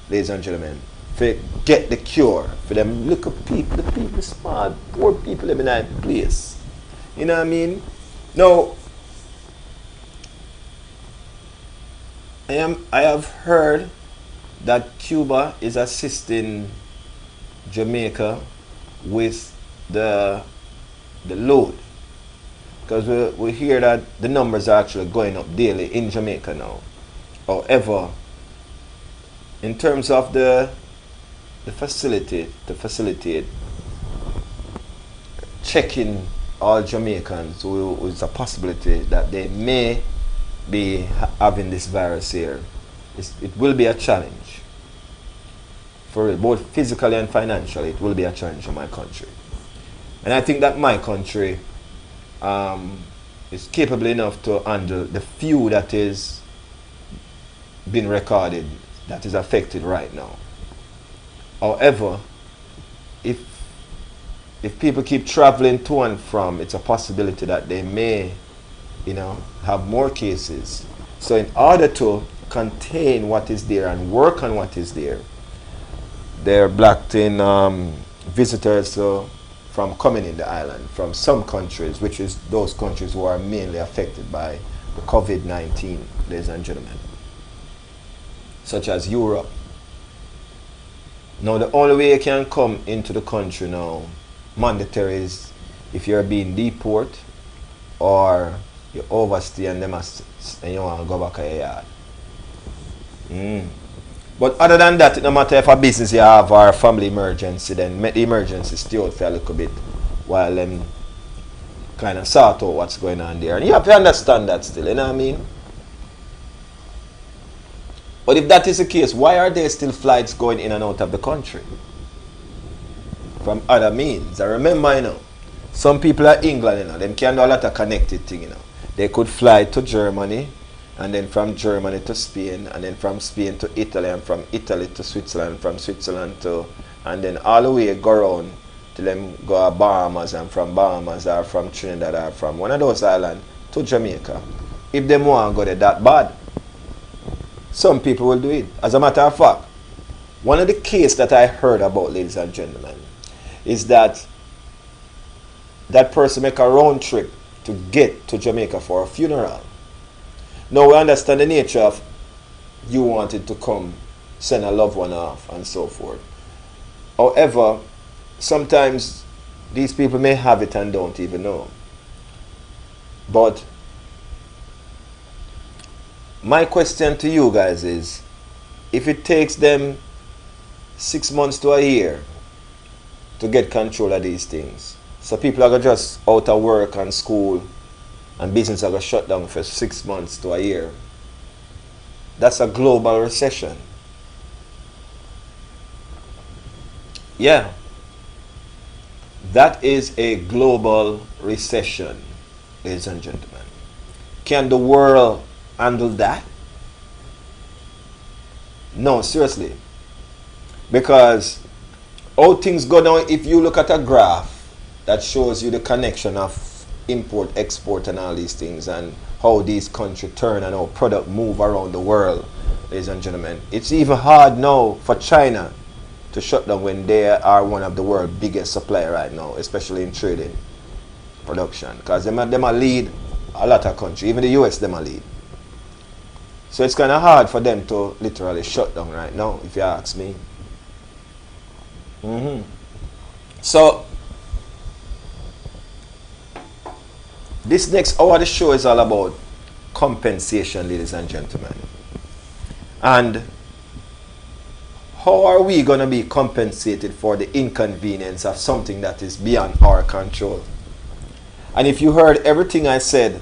ladies and gentlemen, for get the cure for them little people, the people smart, poor people in that place. You know what I mean? Now, I have heard that Cuba is assisting Jamaica with the load, because we hear that the numbers are actually going up daily in Jamaica now. However, in terms of the facility to facilitate checking all Jamaicans who is a possibility that they may be having this virus here, it will be a challenge for both physically and financially. It will be a challenge in my country, and I think that my country is capable enough to handle the few that is being recorded that is affected right now. However, if people keep traveling to and from, it's a possibility that they may have more cases. So in order to contain what is there and work on what is there, they're blocked in visitors from coming in the island from some countries, which is those countries who are mainly affected by the COVID-19, ladies and gentlemen, such as Europe. Now the only way you can come into the country now mandatory is if you're being deported or you overstay and you want to go back to your yard. But other than that, no matter if a business you have or a family emergency, then make the emergency stay out for a little bit while them kind of sort out what's going on there. And you have to understand that still, you know what I mean? But if that is the case, why are there still flights going in and out of the country from other means? I remember, some people are England, them can do a lot of connected thing, They could fly to Germany, and then from Germany to Spain, and then from Spain to Italy, and from Italy to Switzerland, from Switzerland to, and then all the way go around till them go to Bahamas, and from Bahamas or from Trinidad or from one of those islands to Jamaica. If them want to go there that bad, some people will do it. As a matter of fact, one of the cases that I heard about, ladies and gentlemen, is that that person make a round trip to get to Jamaica for a funeral. Now we understand the nature of you wanted to come send a loved one off and so forth. However, sometimes these people may have it and don't even know. But my question to you guys is, if it takes them 6 months to a year to get control of these things, so people are just out of work and school and business are going to shut down for 6 months to a year, that's a global recession. Yeah, that is a global recession, ladies and gentlemen. Can the world handle that? No, seriously. Because how things go down, if you look at a graph that shows you the connection of import, export and all these things, and how these countries turn and how product move around the world, ladies and gentlemen, it's even hard now for China to shut down when they are one of the world's biggest supplier right now, especially in trading, production, because them are lead a lot of countries, even the US them are lead. So it's kind of hard for them to literally shut down right now, if you ask me. So this next hour of the show is all about compensation, ladies and gentlemen. And how are we going to be compensated for the inconvenience of something that is beyond our control? And if you heard everything I said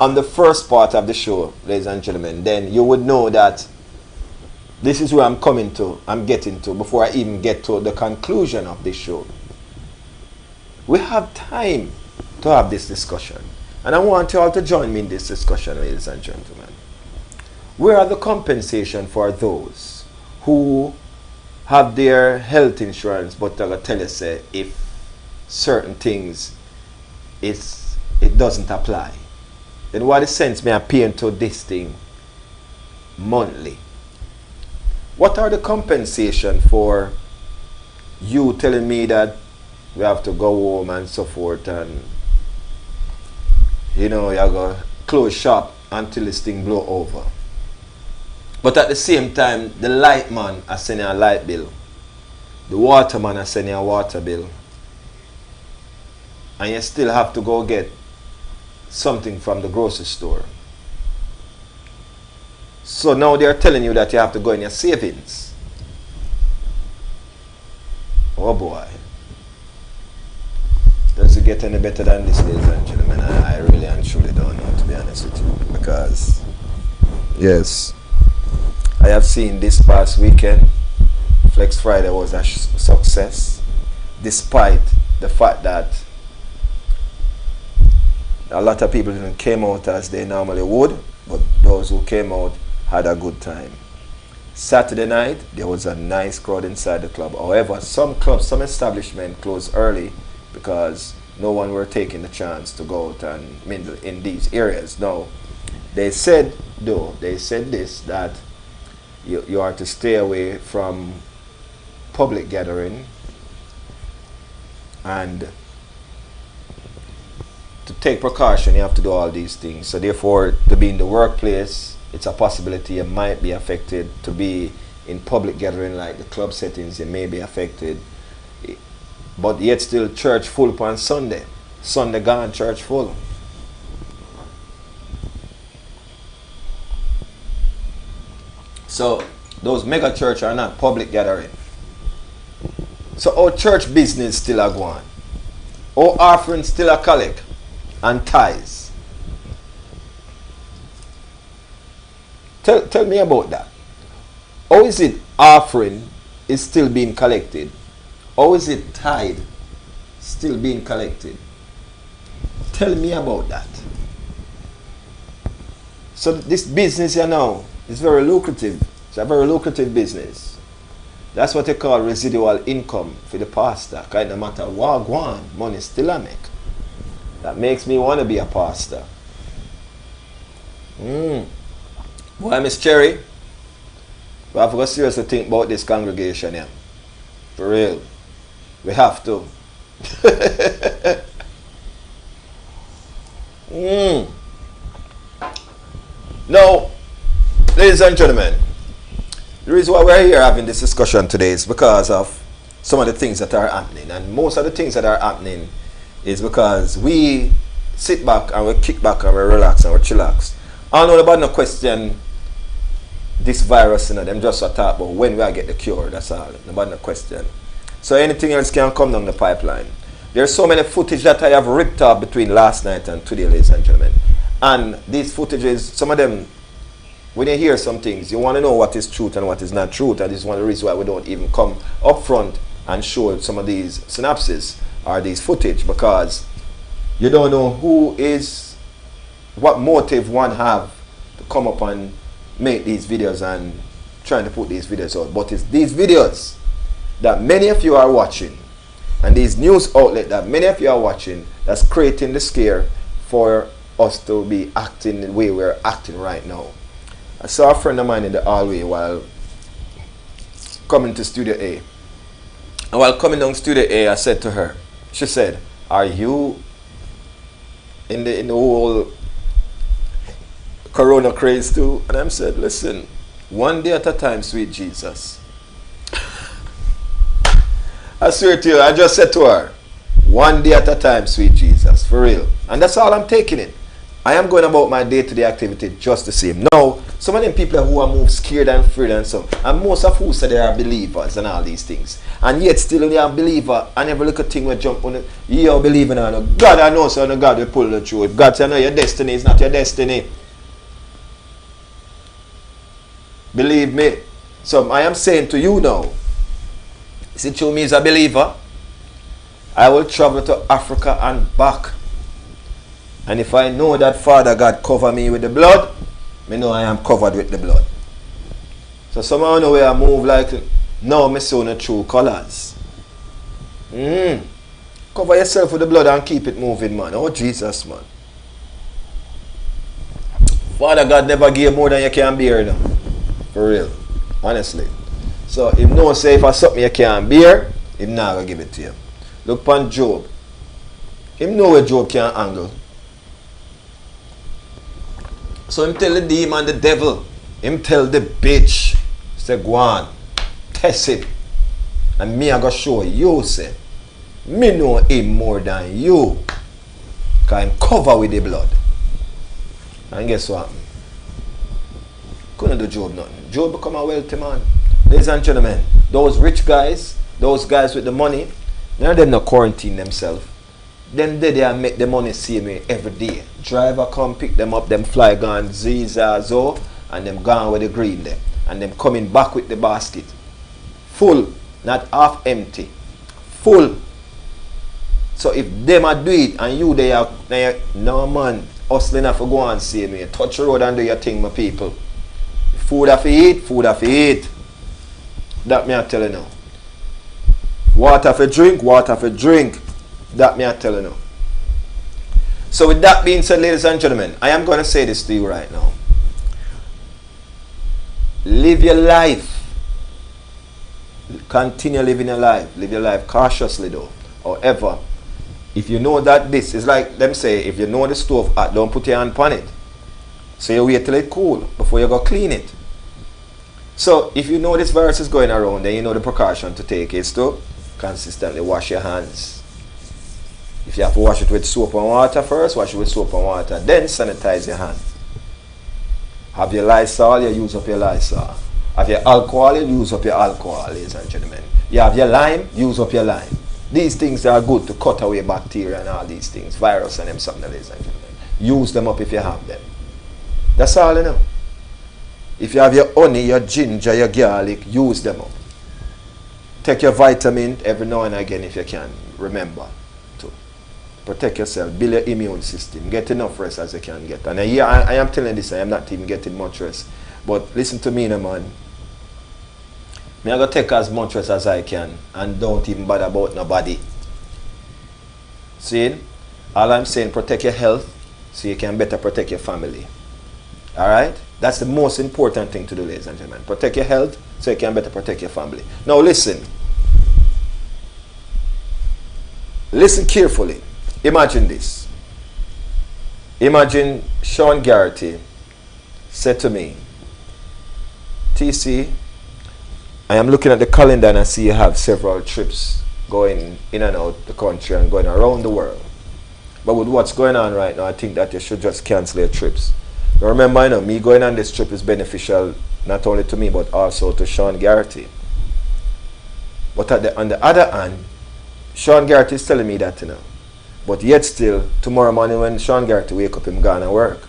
on the first part of the show, ladies and gentlemen, then you would know that this is where I'm getting to before I even get to the conclusion of this show. We have time to have this discussion. And I want you all to join me in this discussion, ladies and gentlemen. Where are the compensation for those who have their health insurance but they're going to tell us if certain things it doesn't apply? Then what is sense me paying to this thing monthly? What are the compensation for you telling me that we have to go home and so forth, and you know, you're going to close shop until this thing blow over? But at the same time, the light man is sending a light bill. The water man is sending a water bill. And you still have to go get something from the grocery store. So now they're telling you that you have to go in your savings. Oh boy. Does it get any better than this, ladies and gentlemen? I really and truly don't know, to be honest with you. Because, yes, I have seen this past weekend, Flexx Friday was a success, despite the fact that a lot of people didn't came out as they normally would, but those who came out had a good time. Saturday night, there was a nice crowd inside the club. However, some clubs, some establishments closed early because no one were taking the chance to go out and mingle in these areas. Now, they said this, that you are to stay away from public gathering and to take precaution. You have to do all these things. So therefore, to be in the workplace, it's a possibility you might be affected. To be in public gathering like the club settings, you may be affected. But yet still church full upon Sunday. Sunday gone, church full. So those mega church are not public gathering. So our church business still a go on. Our offering still a collect and tithes. Tell me about that. How is it offering is still being collected? How is it tithe still being collected? Tell me about that. So this business here now is very lucrative. It's a very lucrative business. That's what they call residual income for the pastor. Kind of matter what go on, money still I make. That makes me want to be a pastor. Boy, Miss Cherry, we have to go seriously think about this congregation here. For real. We have to. Now, ladies and gentlemen, the reason why we're here having this discussion today is because of some of the things that are happening. And most of the things that are happening is because we sit back and we kick back and we relax and we chillax. I don't know about no question this virus, them just talk about when we get the cure, that's all. About no question. So anything else can come down the pipeline. There's so many footage that I have ripped up between last night and today, ladies and gentlemen. And these footages, some of them, when you hear some things, you want to know what is truth and what is not truth. And this is one of the reasons why we don't even come up front and show some of these synapses or these footage, because you don't know who is, what motive one have to come up and make these videos and trying to put these videos out. But it's these videos that many of you are watching and these news outlets that many of you are watching that's creating the scare for us to be acting the way we're acting right now. I saw a friend of mine in the hallway while coming to Studio A. And while coming down Studio A, I said to her, she said, are you in the whole corona craze too? And I said, listen, one day at a time, sweet Jesus. I swear to you, I just said to her, one day at a time, sweet Jesus, for real. And that's all I'm taking it. I am going about my day-to-day activity just the same. Now, some of them people who are more scared and afraid and so, and most of who say they are believers and all these things. And yet still when they are believer, and every little thing will jump on it, you are believing on it. God, I know, so no God will pull the truth. If God says, no, your destiny is not your destiny. Believe me. So I am saying to you now, see, to me as a believer, I will travel to Africa and back. And if I know that Father God cover me with the blood, I know I am covered with the blood. So somehow know where I move like, no, I see no true colors. Cover yourself with the blood and keep it moving, man. Oh, Jesus, man. Father God never gave more than you can bear, now. For real. Honestly. So if no say if I something you can't bear, him not gonna give it to you. Look upon Job. Him know where Job can angle. So him tell the demon, the devil, him tell the bitch, say go on, test it. And me I go show you, say, me know him more than you. Because him cover with the blood. And guess what? Couldn't do Job nothing. Job become a wealthy man. Ladies and gentlemen, those rich guys, those guys with the money, none of them not quarantine themselves. Then they make the money see me every day. Driver come pick them up, them fly gone zizazo, and them gone with the green there. And them coming back with the basket. Full, not half empty. Full. So if them a do it and you they are no man, hustling have to go and see me. Touch the road and do your thing, my people. Food have to eat, food have to eat. That me I tell you now. Water for drink, water for drink. That me I tell you now. So with that being said, ladies and gentlemen, I am going to say this to you right now. Live your life. Continue living your life. Live your life cautiously though. However, if you know that this is like them say, if you know the stove hot, don't put your hand on it. So you wait till it cool before you go clean it. So if you know this virus is going around, then you know the precaution to take is to consistently wash your hands. If you have to wash it with soap and water first, wash it with soap and water, then sanitize your hands. Have your Lysol, you use up your Lysol. Have your alcohol, you use up your alcohol, ladies and gentlemen. You have your lime, use up your lime. These things are good to cut away bacteria and all these things, virus and them something, ladies and gentlemen. Use them up if you have them. That's all you know. If you have your honey, your ginger, your garlic, use them up. Take your vitamin every now and again if you can. Remember to protect yourself, build your immune system, get enough rest as you can get. And I am telling this, I am not even getting much rest. But listen to me now, man. Me I go take as much rest as I can and don't even bother about nobody. See? All I'm saying, protect your health so you can better protect your family. Alright? That's the most important thing to do, ladies and gentlemen. Protect your health so you can better protect your family. Now listen. Listen carefully. Imagine this. Imagine Sean Garrity said to me, TC, I am looking at the calendar and I see you have several trips going in and out the country and going around the world. But with what's going on right now, I think that you should just cancel your trips. Now remember, you know, me going on this trip is beneficial not only to me but also to Sean Garrity. But on the other hand, Sean Garrity is telling me that, you know. But yet still, tomorrow morning when Sean Garrity wake up, him gone and work.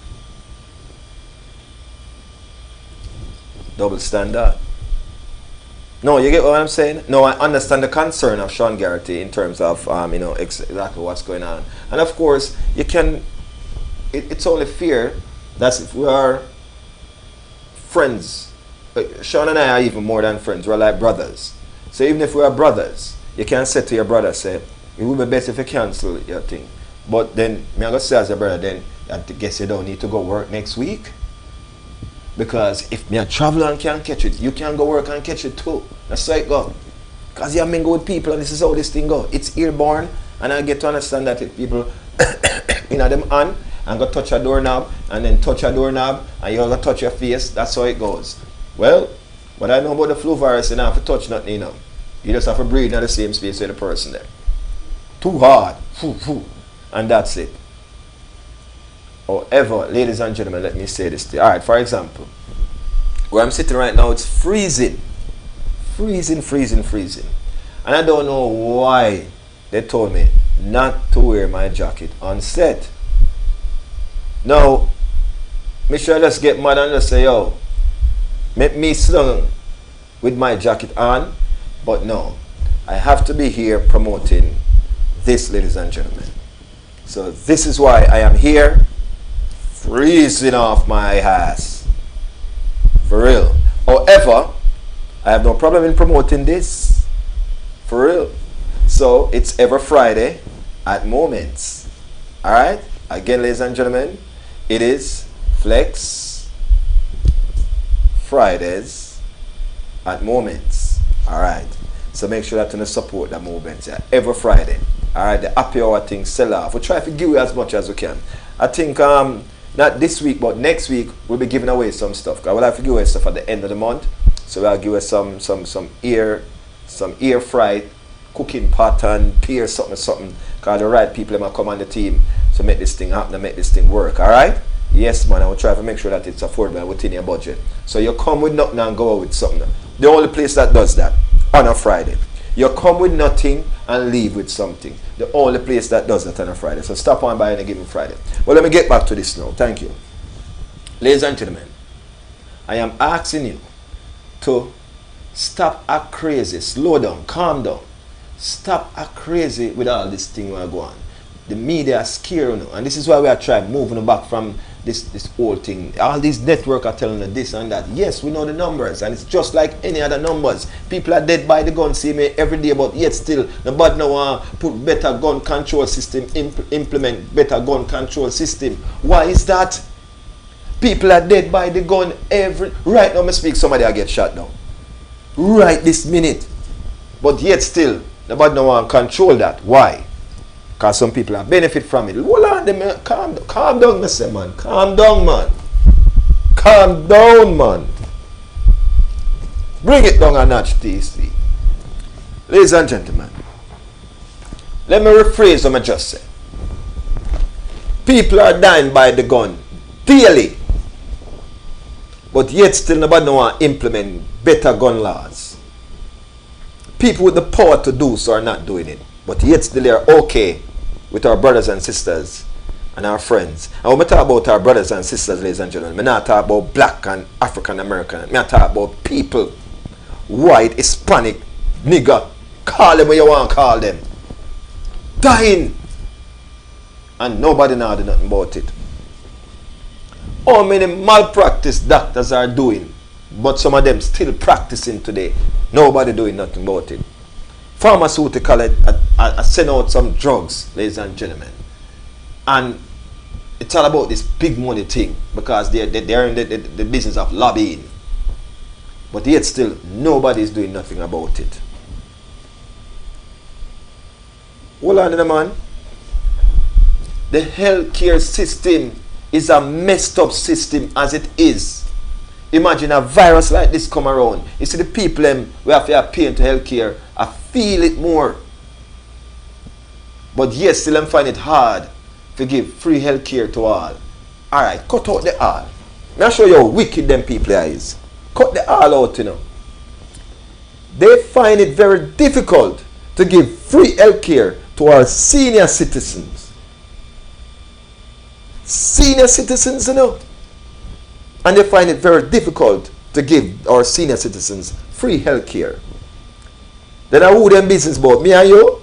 Double standard. No, you get what I'm saying? No, I understand the concern of Sean Garrity in terms of, you know, exactly what's going on. And of course, you can, it's only fair that if we are friends, Sean and I are even more than friends, we're like brothers. So even if we are brothers, you can say to your brother, say, it would be best if you cancel your thing. But then, me I go say as your brother, then I guess you don't need to go work next week. Because if me a travel and can't catch it, you can go work and catch it too. That's how it go. Because you mingle with people and this is how this thing go. It's airborne, and I get to understand that if people you know them on and go touch a doorknob and then touch a doorknob and you go touch your face, that's how it goes. Well, what I know about the flu virus, you don't have to touch nothing, you know. You just have to breathe in the same space with the person there. Too hard. And that's it. However, ladies and gentlemen, let me say this to you. Alright, for example, where I'm sitting right now, it's freezing. Freezing. And I don't know why they told me not to wear my jacket on set. Now, me sure I just get mad and just say, yo, make me slung with my jacket on. But no, I have to be here promoting this, ladies and gentlemen. So this is why I am here, freezing off my ass. For real. However, I have no problem in promoting this. For real. So it's every Friday at Moments. Alright? Again, ladies and gentlemen, it is Flexx Fridays at Moments. Alright. So make sure that you support the movement, yeah, every Friday. Alright, the happy hour thing sell off. We try to give you as much as we can. I think not this week, but next week we'll be giving away some stuff. Cause we'll have to give away stuff at the end of the month. So we'll give us some air fried cooking pot and pear something. Cause the right people might come on the team to make this thing happen and make this thing work. Alright? Yes, man, I will try to make sure that it's affordable within your budget. So you come with nothing and go out with something. The only place that does that on a Friday. You come with nothing and leave with something. The only place that does that on a Friday. So stop on by on a given Friday. Well, let me get back to this now. Thank you. Ladies and gentlemen, I am asking you to stop act crazy. Slow down. Calm down. Stop act crazy with all this thing we're going on. The media is scared, you know, and this is why we are trying moving back from this whole thing. All these networks are telling us this and that. Yes, we know the numbers, and it's just like any other numbers. People are dead by the gun, see me every day, but yet still nobody now put better gun control system, implement better gun control system. Why is that? People are dead by the gun right now. Me speak, somebody I get shot down right this minute, but yet still nobody now want control that. Why? Because some people are benefit from it. Hold on, calm down, Mr. Man. Calm down, man. Calm down, man. Bring it down a notch, TC. Ladies and gentlemen, let me rephrase what I just said. People are dying by the gun daily, but yet still nobody want to implement better gun laws. People with the power to do so are not doing it, but yet still they are okay with our brothers and sisters and our friends. And when we talk about our brothers and sisters, ladies and gentlemen, we not talk about black and African American. We not talk about people, white, Hispanic, nigger, call them what you want to call them, dying, and nobody now do nothing about it. How many malpractice doctors are doing but some of them still practicing today. Nobody doing nothing about it. Pharmaceutical I send out some drugs, ladies and gentlemen, and it's all about this big money thing because they're in the business of lobbying. But yet still, nobody is doing nothing about it. Hold on, man. The healthcare system is a messed up system as it is. Imagine a virus like this come around. You see the people we have to pay into healthcare, I feel it more. But yes, still find it hard to give free healthcare to all. Alright, cut out the all. Now show you how wicked them people is. Cut the all out, you know. They find it very difficult to give free healthcare to our senior citizens. Senior citizens, you know. And they find it very difficult to give our senior citizens free healthcare. Then I who them business about me and you?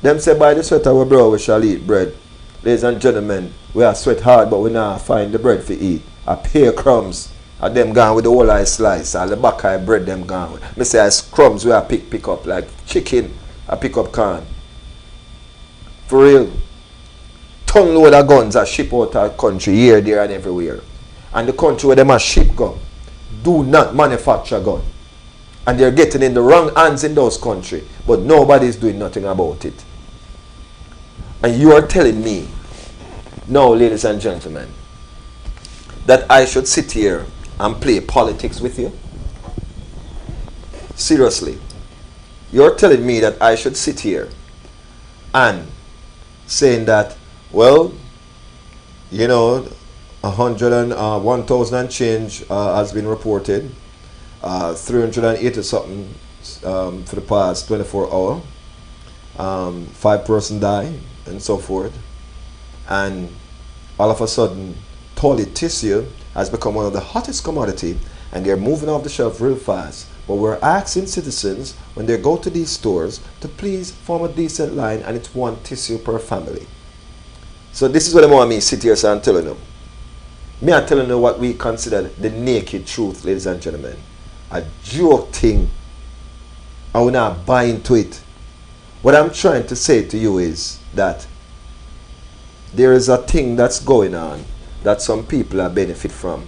Them say by the sweat of our brow we shall eat bread. Ladies and gentlemen, we are sweat hard but we now find the bread to eat. I pay crumbs. And them gone with the whole eye slice. And the back eye bread them gone with. Me say as crumbs we are pick up like chicken. I pick up corn. For real. Ton load of guns are ship out of country here, there and everywhere. And the country where them are ship gun do not manufacture gun. And they're getting in the wrong hands in those countries. But nobody is doing nothing about it. And you are telling me, now ladies and gentlemen, that I should sit here and play politics with you? Seriously. You're telling me that I should sit here and saying that, well, you know, 1,000 and change has been reported. 380 something for the past 24 hours. 5 persons die and so forth. And all of a sudden, toilet tissue has become one of the hottest commodity and they're moving off the shelf real fast. But we're asking citizens when they go to these stores to please form a decent line, and it's 1 tissue per family. So this is what I want me sit here and telling you. Me are telling you what we consider the naked truth, ladies and gentlemen. A joke thing. I will not buy into it. What I'm trying to say to you is that there is a thing that's going on that some people are benefit from.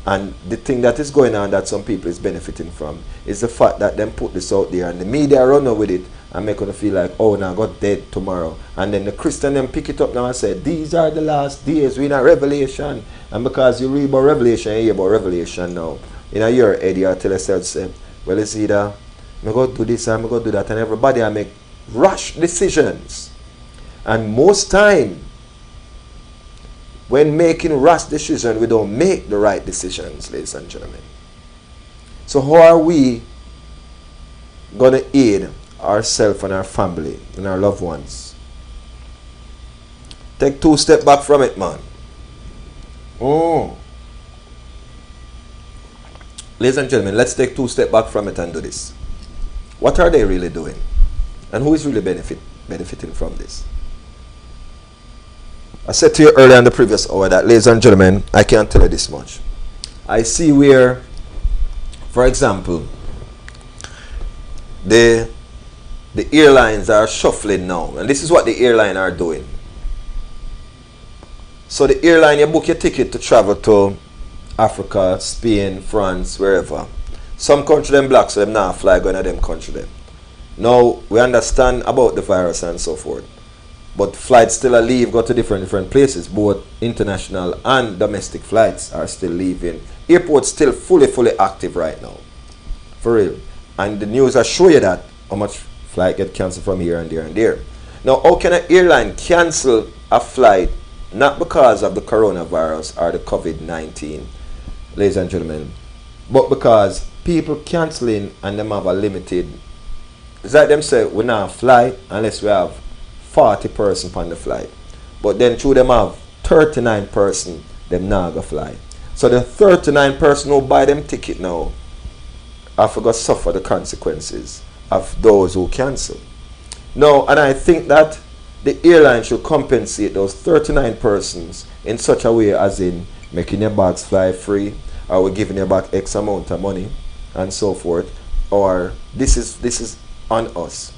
And the thing that is going on that some people is benefiting from is the fact that them put this out there and the media run over with it and make them feel like, oh, now God dead tomorrow. And then the Christian them pick it up now and say, these are the last days, we're in a revelation. And because you read about revelation, you hear about revelation now. In your head, you tell yourself, say, well, it's either I'm going to do this and I'm going to do that. And everybody I make rash decisions. And most time, when making rash decisions, we don't make the right decisions, ladies and gentlemen. So how are we going to aid ourselves and our family and our loved ones? Take 2 steps back from it, man. Ladies and gentlemen, let's take 2 steps back from it and do this. What are they really doing? And who is really benefiting from this? I said to you earlier in the previous hour that, ladies and gentlemen, I can't tell you this much. I see where, for example, the airlines are shuffling now. And this is what the airline are doing. So the airline, you book your ticket to travel to Africa, Spain, France, wherever. Some country them black, so them not fly going to them country them. Now, we understand about the virus and so forth. But flights still are leave, go to different places. Both international and domestic flights are still leaving. Airports still fully active right now. For real. And the news are show you that how much flight get cancelled from here and there and there. Now, how can an airline cancel a flight not because of the coronavirus or the COVID-19, ladies and gentlemen, but because people cancelling and them have a limited. It's like them say we not fly unless we have 40 person on the flight. But then through them have 39 person, them not go fly. So the 39 person who buy them ticket now have to suffer the consequences of those who cancel. Now, and I think that the airline should compensate those 39 persons in such a way as in making their bags fly free or we're giving you back X amount of money, and so forth, or this is on us.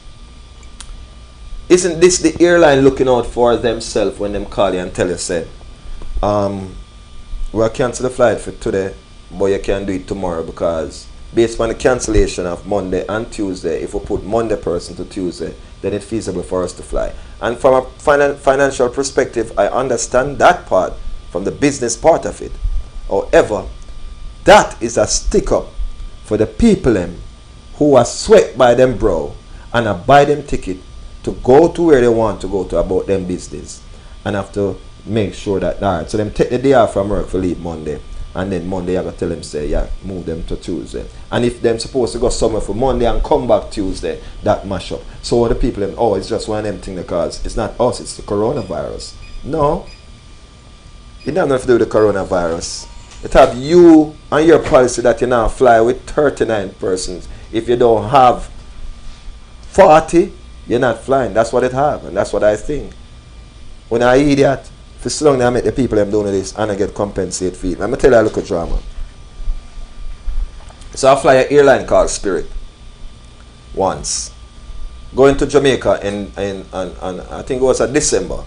Isn't this the airline looking out for themselves when them call you and tell you, say, we'll cancel the flight for today, but you can do it tomorrow, because based on the cancellation of Monday and Tuesday, if we put Monday person to Tuesday, then it's feasible for us to fly. And from a financial perspective, I understand that part, from the business part of it. However, that is a stick up for the people who are sweat by them bro and a buy them ticket to go to where they want to go to about them business, and have to make sure that, alright, so them take the day off from work for leave Monday, and then Monday I gotta tell them, say, yeah, move them to Tuesday. And if them supposed to go somewhere for Monday and come back Tuesday, that mash up. So the people them, oh, it's just one of them thing, because it's not us, it's the coronavirus. No, it don't have nothing to do with the coronavirus. It have you and your policy that you now fly with 39 persons. If you don't have 40, you're not flying. That's what it have, and that's what I think. When I idiot, for so long I make the people them doing this and I get compensated for it. Let me tell you a little drama. So I fly an airline called Spirit once, going to Jamaica in I think it was a December.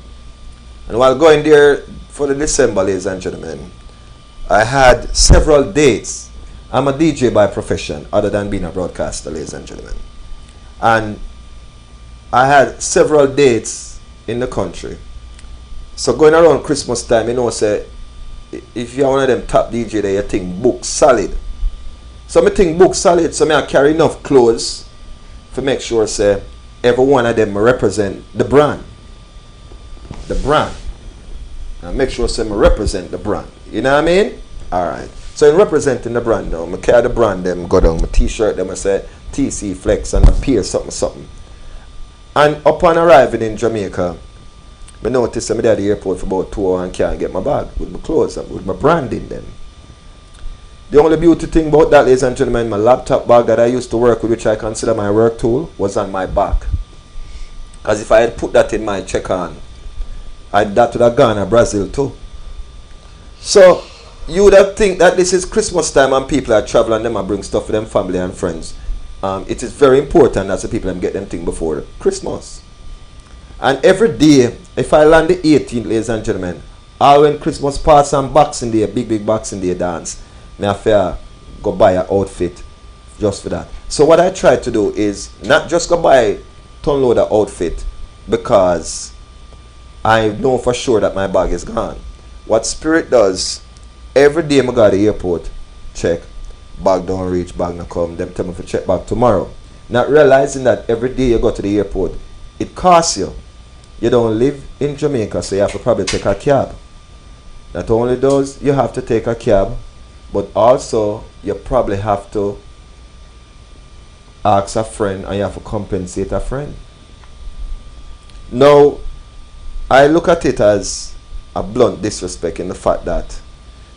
And while going there for the December, ladies and gentlemen, I had several dates. I'm a DJ by profession, other than being a broadcaster, ladies and gentlemen. And I had several dates in the country. So going around Christmas time, you know, say, if you're one of them top DJ there, you think book solid. So I think book solid, so I carry enough clothes to make sure, say, every one of them represent the brand. The brand. And make sure, say, I represent the brand. You know what I mean? Alright. So in representing the brand now, I carry the brand, them go down, my t-shirt, them I say TC Flexx and a peer something. And upon arriving in Jamaica, I noticed I'm at the airport for about 2 hours and can't get my bag with my clothes, with my brand in them. The only beauty thing about that, ladies and gentlemen, my laptop bag that I used to work with, which I consider my work tool, was on my back. Because if I had put that in my check-on, that would have gone to Brazil too. So you would have think that this is Christmas time and people are traveling, them and bring stuff for them family and friends. It is very important that the people them get them thing before Christmas. And every day, if I land the 18th, ladies and gentlemen, all when Christmas pass and Boxing Day, big Boxing Day dance, me have to go buy an outfit just for that. So what I try to do is not just go buy ton load of outfit because I know for sure that my bag is gone. What Spirit does, every day I go to the airport, check, bag don't reach, bag not come, them tell me to check back tomorrow. Not realizing that every day you go to the airport, it costs you. You don't live in Jamaica, so you have to probably take a cab. Not only does you have to take a cab, but also you probably have to ask a friend and you have to compensate a friend. Now, I look at it as a blunt disrespect in the fact that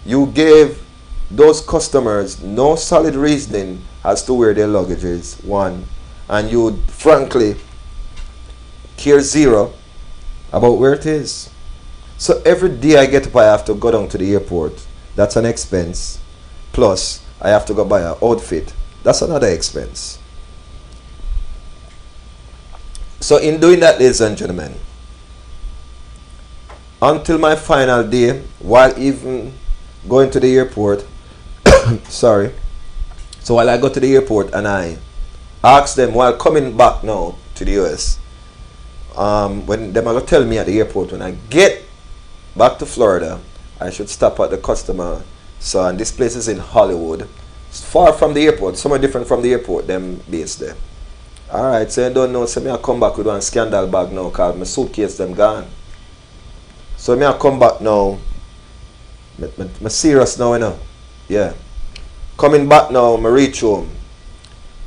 you gave those customers no solid reasoning as to where their luggage is, one, and you frankly care zero about where it is. So every day I get up, I have to go down to the airport. That's an expense. Plus, I have to go buy an outfit. That's another expense. So in doing that, ladies and gentlemen, until my final day, while even going to the airport, sorry. So while I go to the airport and I ask them, while coming back now to the US, when them are going to tell me at the airport, when I get back to Florida, I should stop at the customer. So, and this place is in Hollywood. It's far from the airport, somewhere different from the airport, them based there. Alright, so I don't know, so I come back with one scandal bag now, because my suitcase them gone. So I come back now, I'm serious now, you know. Yeah. Coming back now, I reach home.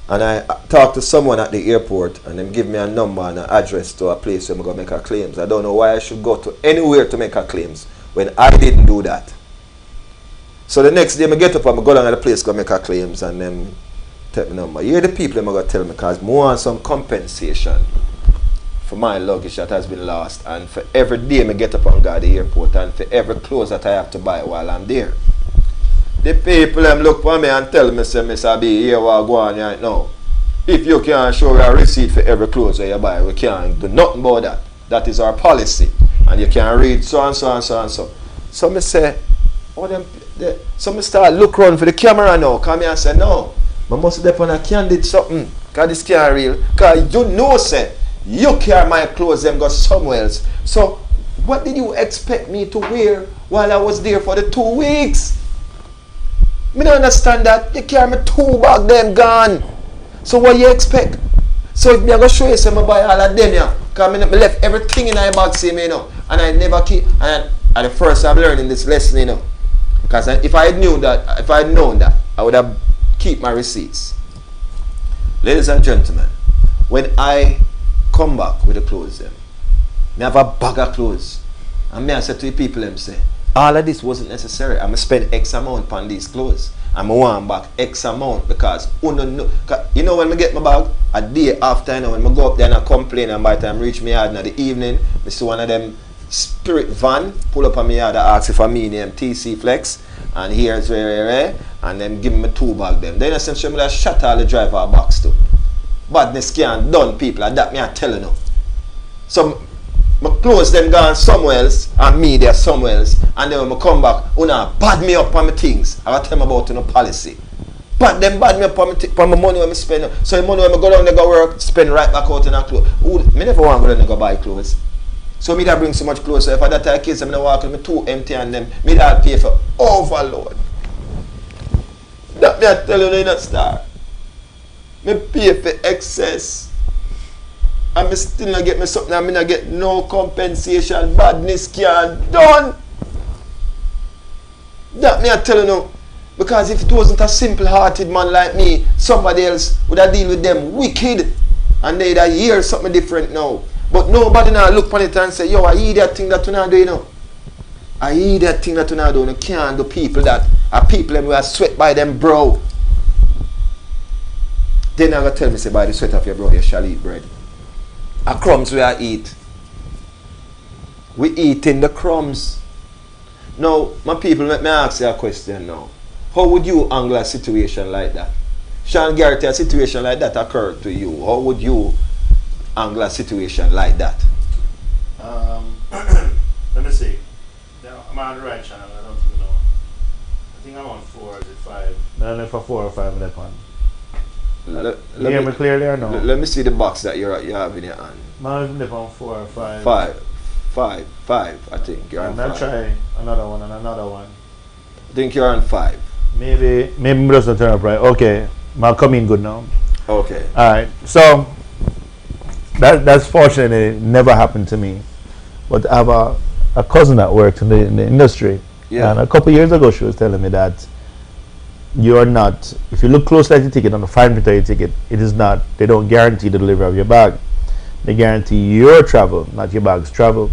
And I talk to someone at the airport and them give me a number and an address to a place where I'm going to make a claims. I don't know why I should go to anywhere to make a claims when I didn't do that. So the next day I get up and I go down to the place to make a claims and them take my number. Here the people I'm going to tell me because I want some compensation for my luggage that has been lost and for every day I get up and go to the airport and for every clothes that I have to buy while I'm there. The people them look for me and tell me, say, Mr. B, here what go on right now. If you can't show a receipt for every clothes that you buy, we can't do nothing about that. That is our policy. And you can read so and so and so and so. So me say, so me start look around for the camera now. Come here and say, no, I must dep on a candid something. Because this can't real. Because you know, say, you carry my clothes and go somewhere else. So what did you expect me to wear while I was there for the 2 weeks? Me don't understand that. You carry me 2 bags, them gone. So what you expect? So if me go show you some buy all of them, yeah. Because me left everything in my bag, see me, you know. And I never keep, and at the first I'm learning this lesson, you know. Because if I had known that, I would have keep my receipts. Ladies and gentlemen, when I come back with the clothes them, me have a bag of clothes. And me I said to the people them say, all of this wasn't necessary. I'm going to spend X amount on these clothes. I'm going to want back X amount because you know when I get my bag, a day after, you know, when I go up there and I complain, and by the time I reach my yard in the evening, I see one of them spirit van pull up on my yard and ask if I mean them TC Flexx, and here's where and then give me 2 bags them. Then essentially I shut all the driver box too. Badness can't done people, and that me I tell you now. So my clothes them gone somewhere else and me there somewhere else, and then when I come back, una bad me up on my things. I tell them about no policy. But them bad me up on my money when I spend. So the money when I go down there go work, spend right back out in a clothes. Me never want to go down there go buy clothes. So me that bring so much clothes. So if I that time kids, I'm gonna walk with me 2 empty and them, me that pay for overload. That me I tell you in that start. Me pay for excess. And me still not get me something, and me not get no compensation. Badness can't done. That me I tell you now. Because if it wasn't a simple-hearted man like me, somebody else would have deal with them wicked. And they'd have hear something different now. But nobody now look on it and say, yo, I hear that thing that you not do, you know. I hear that thing that you not do. You can't do people that are people who are sweat by them bro. Then they're going to tell me, say, by the sweat of your bro, you shall eat bread. A crumbs we are eat. We eating the crumbs. Now, my people, let me ask you a question now. How would you angle a situation like that? Sean Garrett, a situation like that occurred to you. How would you angle a situation like that? Let me see. Now, I'm on the right channel. I don't even know. I think I'm on 4. Is it 5? I don't know if I'm 4 or 5 in that one. You hear me clearly or no? Let me see the box that you have in your hand. I'm on 4 or 5. 5, I think you're on 5. I'll try another one and another one. I think you're on 5. Maybe it doesn't turn up right. Okay, I'll come in good now. Okay. All right. So that's fortunately never happened to me, but I have a cousin that works in the industry. Yeah. And a couple of years ago, she was telling me that you're not. If you look closely at your ticket on the fine print of your ticket, it is not. They don't guarantee the delivery of your bag. They guarantee your travel, not your bag's travel.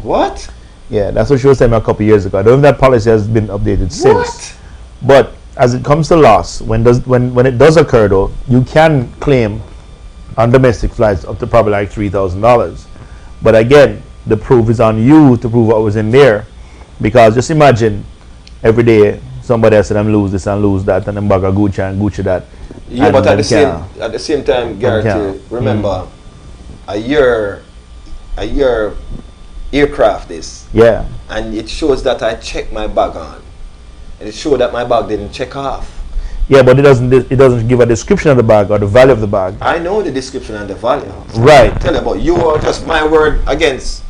What? Yeah, that's what she was telling me a couple of years ago. I don't know if that policy has been updated since. But as it comes to loss, when it does occur though, you can claim on domestic flights up to probably like $3,000. But again, the proof is on you to prove what was in there. Because just imagine every day somebody else said I'm lose this and lose that and then bag of Gucci and Gucci that. Yeah, but at the same time, Garrett, remember a year aircraft is. Yeah. And it shows that I checked my bag on. And it showed that my bag didn't check off. Yeah, but it doesn't give a description of the bag or the value of the bag. I know the description and the value. Right. Tell you about you are just my word against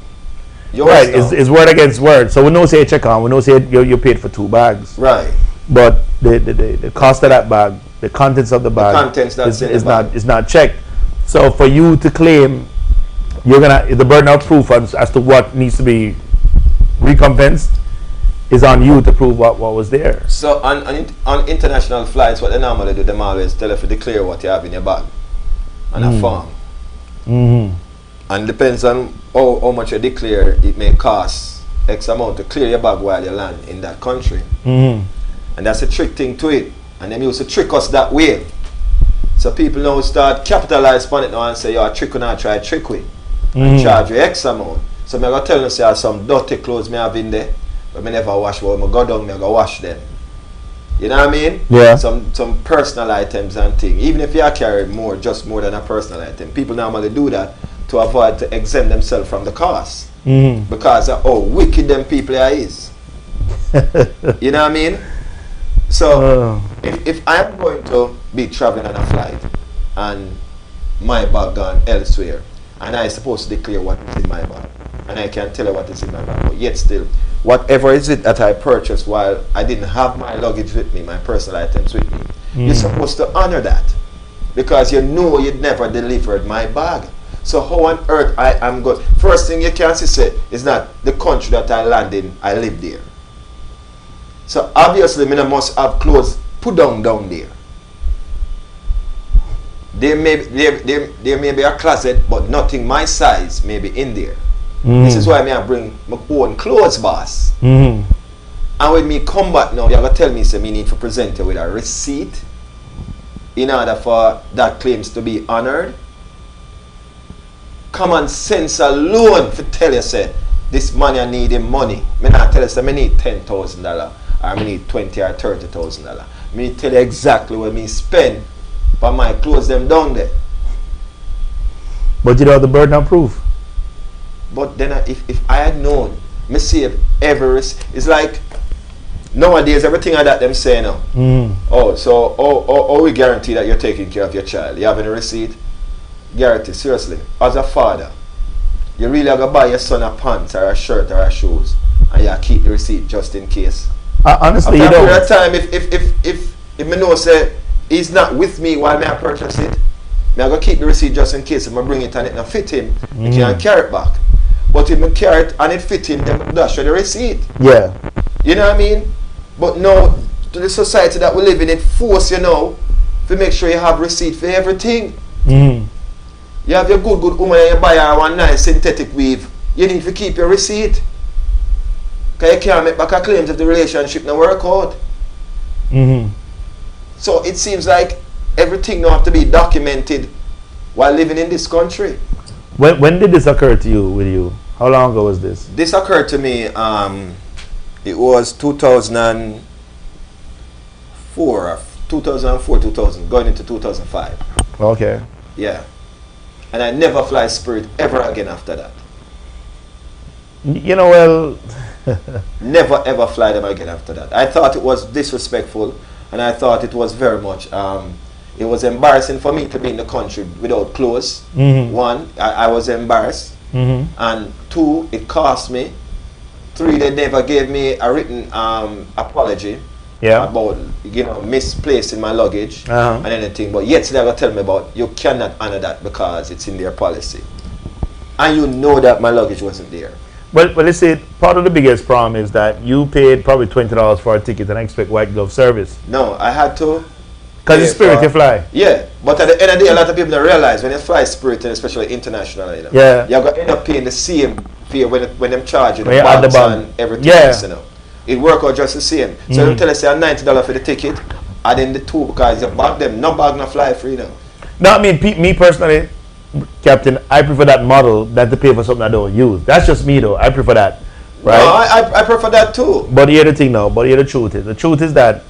yours. Right, it's word against word. So we know say check on, we know say you paid for 2 bags. Right. But the cost of that bag, the contents of the bag is not checked. So for you to claim, you're gonna the burden of proof as to what needs to be recompensed is on you to prove what was there. So on international flights, what they normally do, they always tell you to declare what you have in your bag on a form. And depends on how much you declare, it may cost X amount to clear your bag while you land in that country. And that's a trick thing to it. And them used to trick us that way. So people now start capitalize on it now and say, yo, a trick or not try trick with. And charge you X amount. So I'm going to tell you, say, some dirty clothes me have in there. But I never wash, but when I go down, I go wash them. You know what I mean? Yeah. Some personal items and things. Even if you carry more than a personal item, people normally do that to avoid to exempt themselves from the cost. Because of how wicked them people is. You know what I mean? So if I'm going to be traveling on a flight and my bag gone elsewhere, and I supposed to declare what is in my bag, and I can tell you what is in my bag, but yet still, whatever is it that I purchased while I didn't have my luggage with me, my personal items with me, you're supposed to honor that, because you know you'd never delivered my bag. So how on earth I am good? First thing you can say is that the country that I land in, I live there. So obviously I must have clothes put down there. There may be a closet, but nothing my size may be in there. This is why I bring my own clothes, boss. And when me come back now, you're going to tell me so me need to present you with a receipt in order for that claims to be honored. Common sense alone to tell you say this money I need him money. Me not tell you say I need $10,000 or I need $20,000 or $30,000. Me tell you exactly what me spend for my clothes them down there. But you don't have the burden of proof. But then if I had known, me save every it's like nowadays everything like that them say now. Oh, so we guarantee that you're taking care of your child. You have any receipt? Guarantee, seriously, as a father, you really have to buy your son a pants or a shirt or a shoes, and you keep the receipt just in case. Honestly, after you don't. After a time, if me know say he's not with me while me I purchase it, me I go keep the receipt just in case if I bring it and it not fit him, I can carry it back. But if I carry it and it fit him, then that's the receipt. Yeah. You know what I mean? But now, to the society that we live in, it force you now to make sure you have receipt for everything. You have your good woman and you buy her one nice synthetic weave. You need to keep your receipt. Because you can't make back a claims if the relationship not work out. So it seems like everything now have to be documented while living in this country. When did this occur to you, with you? How long ago was this? This occurred to me, it was 2004, 2000, going into 2005. Okay. Yeah. And I never fly Spirit ever again after that. You know, well... never ever fly them again after that. I thought it was disrespectful, and I thought it was very much... it was embarrassing for me to be in the country without clothes. One, I was embarrassed. And two, it cost me. Three, they never gave me a written apology. About misplacing my luggage and anything, but yet they will tell me about you cannot honor that because it's in their policy, and you know that my luggage wasn't there. Well, let's say part of the biggest problem is that you paid probably $20 for a ticket and I expect white glove service. No, I had to. Because it's Spirit you fly. Yeah, but at the end of the day, a lot of people don't realize when you fly Spirit, and especially internationally, you're going to end up paying the same fee when them charge you the bags and everything else, you know. It work out just the same. So they tell us say $90 for the ticket, and then the two because you bag them, no bag no fly free now. No, I mean me personally, Captain, I prefer that model than to pay for something I don't use. That's just me though. I prefer that. Right? No, I prefer that too. But here's the thing now, the truth is that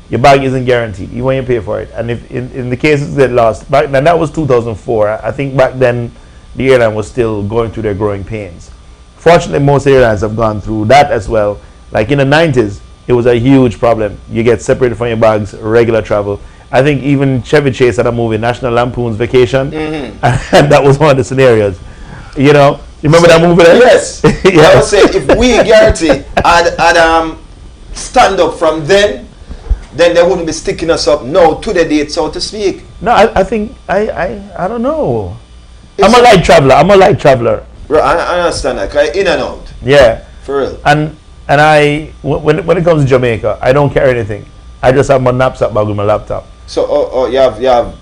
your bag isn't guaranteed, even when you pay for it. And if in the cases that lost, back then that was 2004. I think back then the airline was still going through their growing pains. Fortunately, most airlines have gone through that as well. Like in the 90s, it was a huge problem. You get separated from your bags, regular travel. I think even Chevy Chase had a movie, National Lampoon's Vacation, and that was one of the scenarios. You know, you remember that movie? Yes. I would say if we guarantee had stand up from then they wouldn't be sticking us up now to the date, so to speak. No, I think I don't know. I'm a light traveler. Bro, I understand that. Cause in and out. Yeah. For real. And I when it comes to Jamaica, I don't carry anything. I just have my knapsack bag with my laptop. So you have a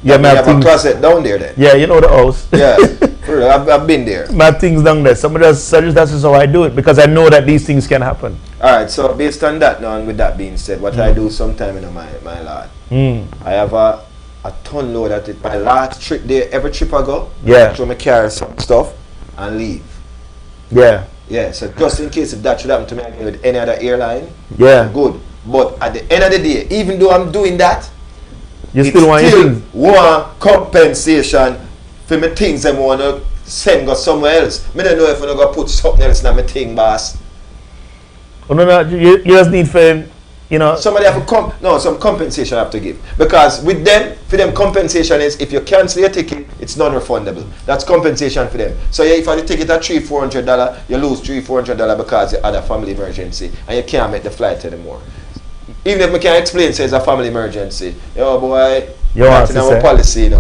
closet down there then? Yeah, you know the house. Yeah. For real, I've been there. My things down there. Somebody else suggest that's just how I do it because I know that these things can happen. Alright, so based on that now, and with that being said, what I do sometime in my lot, I have a ton load at it. My last trip there, every trip I go, so I carry some stuff and leave. Yeah. Yeah, so just in case if that should happen to me again with any other airline, yeah, good. But at the end of the day, even though I'm doing that, you still want compensation for my things I want to send go somewhere else. I don't know if I'm going to put something else in my thing, boss. Oh, no, you just need for, somebody have to some compensation I have to give. Because with them, for them, compensation is if you cancel your ticket, it's non-refundable. That's compensation for them. So yeah, if I ticket at $300-400, you lose $300-400 because you had a family emergency and you can't make the flight anymore. Even if I can't explain, say it's a family emergency. Yo, boy, that's in our policy,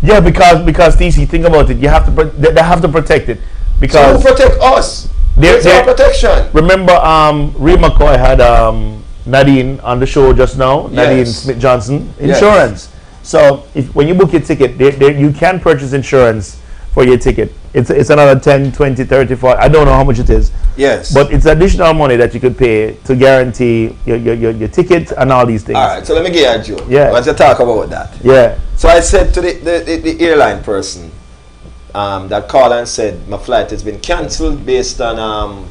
Yeah, because TC, think about it. You have to they have to protect it. Because so who protect us? It's our protection. Remember, Reed McCoy had Nadine on the show just now. Nadine Smith Johnson insurance. So when you book your ticket, you can purchase insurance for your ticket. It's another 10, 20, 30, 40. I don't know how much it is. Yes. But it's additional money that you could pay to guarantee your ticket and all these things. All right. So let me get you. Yeah. Once you talk about that. Yeah. So I said to the airline person that called and said my flight has been cancelled based on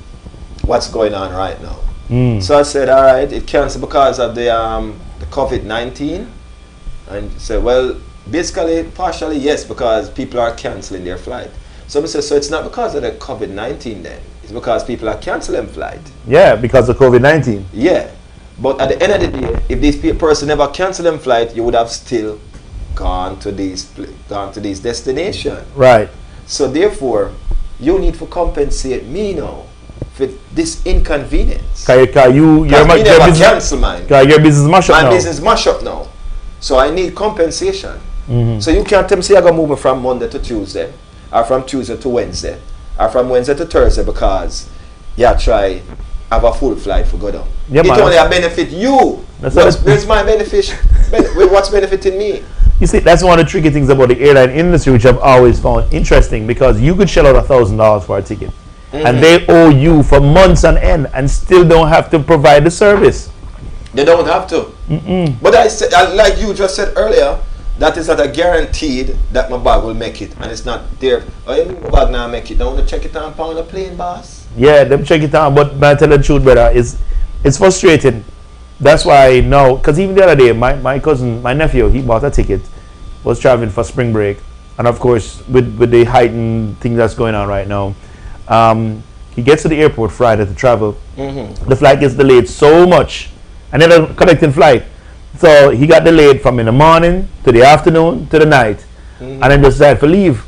what's going on right now. So I said, all right, it canceled because of the COVID-19. And he said, well, basically, partially, yes, because people are cancelling their flight. So I said, so it's not because of the COVID-19 then. It's because people are cancelling flight. Yeah, because of COVID-19. Yeah. But at the end of the day, if this person never canceled them flight, you would have still gone to these destinations. Right. So therefore, you need to compensate me now for this inconvenience. Because your business mash up now. My business mash up now. So I need compensation. So you can't tell me, say, I'm going to move from Monday to Tuesday, or from Tuesday to Wednesday, or from Wednesday to Thursday because you try have a full flight for go down. Yeah, it only benefit you. Where's my benefit? What's benefiting me? You see, that's one of the tricky things about the airline industry, which I've always found interesting, because you could shell out $1,000 for a ticket, and they owe you for months on end, and still don't have to provide the service. They don't have to. But I said, like you just said earlier, that is not a guaranteed that my bag will make it, and it's not there. Oh, you mean my bag now make it? Don't want to check it on pound a plane, boss. Yeah, them check it on, but I tell the truth, brother, it's frustrating. That's why I know, because even the other day, my nephew, he bought a ticket, was traveling for spring break, and of course, with the heightened thing that's going on right now, he gets to the airport Friday to travel. The flight gets delayed so much, and then a connecting flight. So he got delayed from in the morning to the afternoon to the night, and then just decided for leave.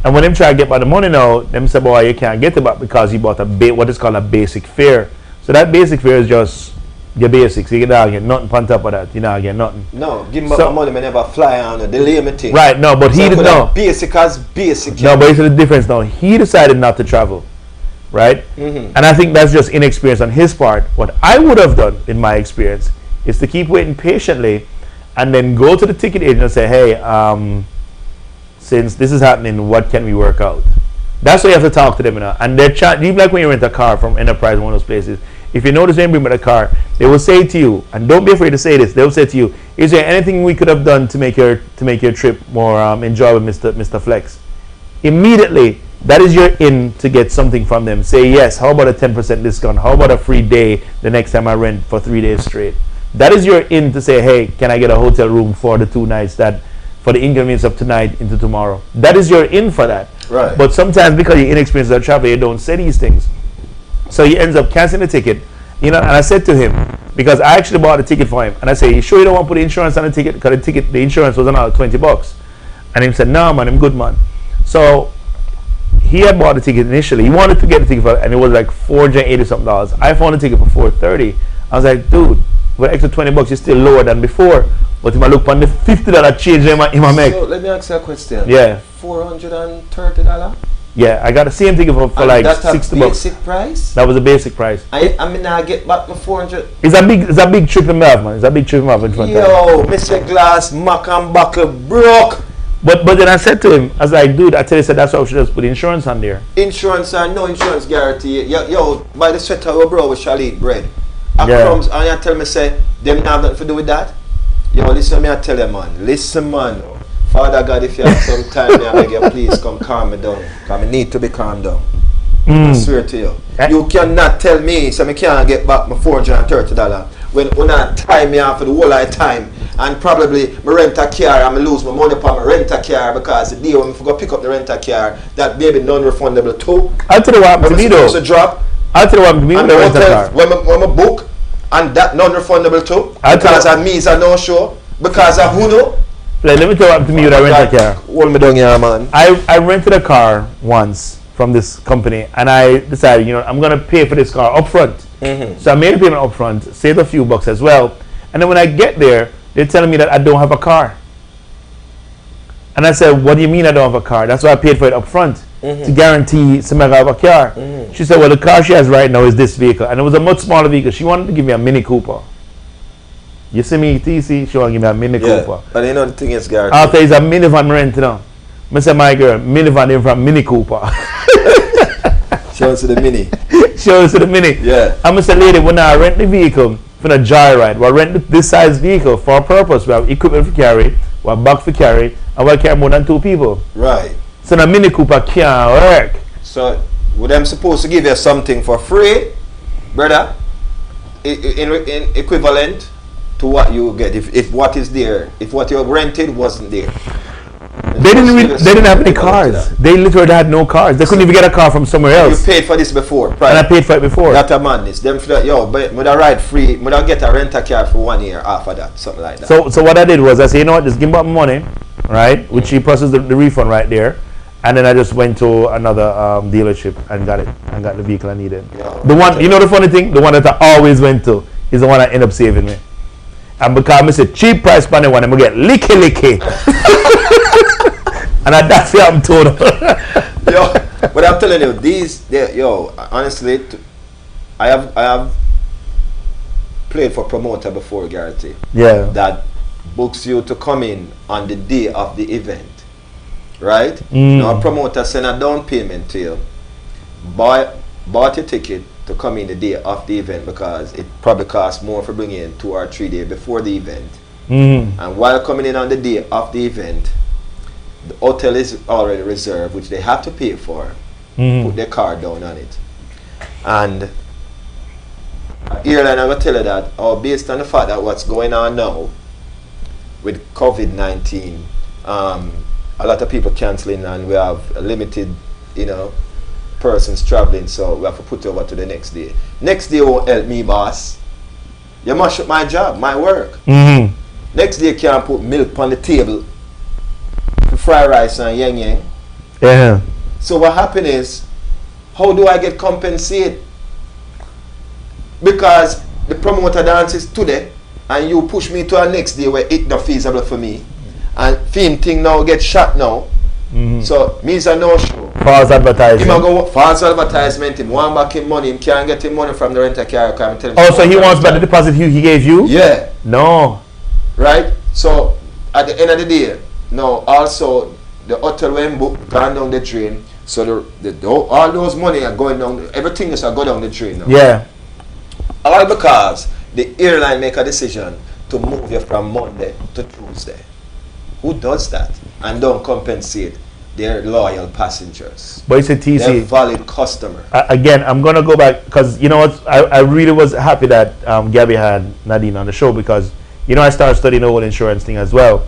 And when them try to get by the money now, them say, boy, you can't get it back because he bought what is called a basic fare. So that basic fare is just your basics. You don't get nothing on top of that. You don't get nothing. No, give me my money, I never fly on or delay me thing. Right, no, but he didn't know. Basic as basic. No, but it's the difference now. He decided not to travel. Right? And I think that's just inexperience on his part. What I would have done, in my experience, is to keep waiting patiently and then go to the ticket agent and say, hey, since this is happening, what can we work out? That's why you have to talk to them now. And they're even like when you rent a car from Enterprise, one of those places, if you notice them bring with a car, they will say to you, and don't be afraid to say this, they will say to you, is there anything we could have done to make your trip more enjoyable, Mr. Flexx? Immediately, that is your in to get something from them. Say yes, how about a 10% discount? How about a free day the next time I rent for 3 days straight? That is your in to say, hey, can I get a hotel room for the 2 nights for the inconvenience of tonight into tomorrow? That is your in for that. Right. But sometimes because you're inexperienced as a traveler, you don't say these things. So he ends up canceling the ticket. And I said to him, because I actually bought a ticket for him, and I said, you sure you don't want to put the insurance on the ticket? Because the insurance was another $20. And he said, no, man, I'm good, man. So he had bought the ticket initially. He wanted to get the ticket and it was like $480 something. I found the ticket for $430. I was like, dude, with extra $20, you're still lower than before. But if I look on the $50 change in my make. So let me ask you a question. Yeah. $430? Yeah, I got the same ticket for like that's $60. That's a basic price? That was a basic price. I mean, I get back my $400. It's a big trip in Melv, man. It's a big trip in Melv. Yo, Mr. Glass, Mac and Buckle broke. But then I said to him, I was like, dude, I tell you, that's why we should just put insurance on there. Insurance and no insurance guarantee. Yo, by the sweat of your bro, we shall eat bread. Crumbs, and you tell me, say, them have nothing to do with that? Yo, listen me, I tell you, man. Listen, man. Father God, if you have some time, I beg you, please come calm me down. Because I need to be calmed down. I swear to you. You cannot tell me, so I can't get back my $430 when I time me off for the whole of the time. And probably me rent a car and me lose my money upon my rent a car because the day when I go pick up the rent a car, that may be non-refundable too. I'll tell you what happened to me though. Drop. I'll tell you what happened to me when I rent a car. When I book, and that non-refundable too. Because of me is a no-show. Because of who know? Like, let me tell you what happened to me when I rent a car. Hold me down here, man. I rented a car once from this company and I decided, I'm going to pay for this car up front. So I made a payment up front, saved a few bucks as well. And then when I get there, they're telling me that I don't have a car. And I said, what do you mean I don't have a car? That's why I paid for it up front, to guarantee somebody have a car. She said, well, the car she has right now is this vehicle. And it was a much smaller vehicle. She wanted to give me a Mini Cooper. You see me, TC? She want to give me a Mini Cooper. But you know the thing is, Gary. After it's a minivan rent, I said, my girl, minivan in from Mini Cooper. She wants to the Mini. She wants to the Mini. Yeah. I'm going to say, lady, when I rent the vehicle, for a joyride, we rent this size vehicle for a purpose. We have equipment for carry, we have back for carry, and we carry more than 2 people. Right. So the Mini Cooper can't work. So, would them supposed to give you something for free, brother? In equivalent to what you get, if what is there, if what you rented wasn't there. They didn't have any cars. They literally had no cars. They couldn't even get a car from somewhere else. You paid for this before, right? And I paid for it before. That's a madness. Them but would I ride free? Would I get a rent a car for 1 year after that, something like that? So what I did was I said, you know what, just give me my money, right? Which she processed the refund right there, and then I just went to another dealership and got it and got the vehicle I needed. Yeah, the one, the funny thing, the one that I always went to is the one that ended up saving me. And because I said cheap price on the one, I'm gonna get licky. And that's what I'm told. But I'm telling you, honestly, I have played for promoter before, Garrity. Yeah. That books you to come in on the day of the event, right? Now a promoter send a down payment to you, bought your ticket to come in the day of the event because it probably costs more for bringing in 2 or 3 days before the event. And while coming in on the day of the event, the hotel is already reserved, which they have to pay for. Put their card down on it. And airline, I'm going to tell you that, based on the fact that what's going on now with COVID-19, a lot of people cancelling and we have a limited, persons traveling, so we have to put it over to the next day. Next day won't help me, boss. You mash up my job, my work. Next day can't put milk on the table for fried rice and yang. Yeah. So what happened is, how do I get compensated? Because the promoter dances today and you push me to a next day where it's not feasible for me. And film thing now get shot now. So means a no show. False advertisement. Him go false advertisement. Him want back him money. Him can't get him money from the rent a car. So he wants back the deposit he gave you? Yeah. No. Right. So at the end of the day, now also the hotel when booked gone down the drain. So all those money are going down. Everything is going down the drain now. Yeah. All because the airline make a decision to move you from Monday to Tuesday. Who does that and don't compensate their loyal passengers? But it's a TC. They're valid customer. Again, I'm going to go back because you know what? I really was happy that Gabby had Nadine on the show because I started studying the whole insurance thing as well.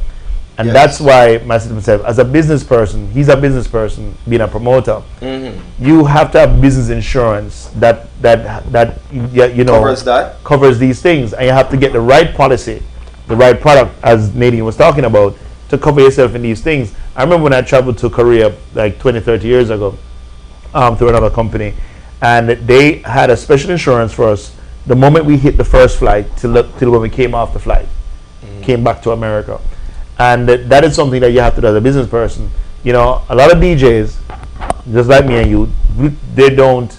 And that's why myself, as a business person, he's a business person, being a promoter. You have to have business insurance that covers these things, and you have to get the right policy, the right product, as Nadine was talking about, to cover yourself in these things. I remember when I traveled to Korea like 20, 30 years ago through another company, and they had a special insurance for us the moment we hit the first flight till when we came off the flight, came back to America. And that is something that you have to do as a business person. A lot of DJs, just like me and you, they don't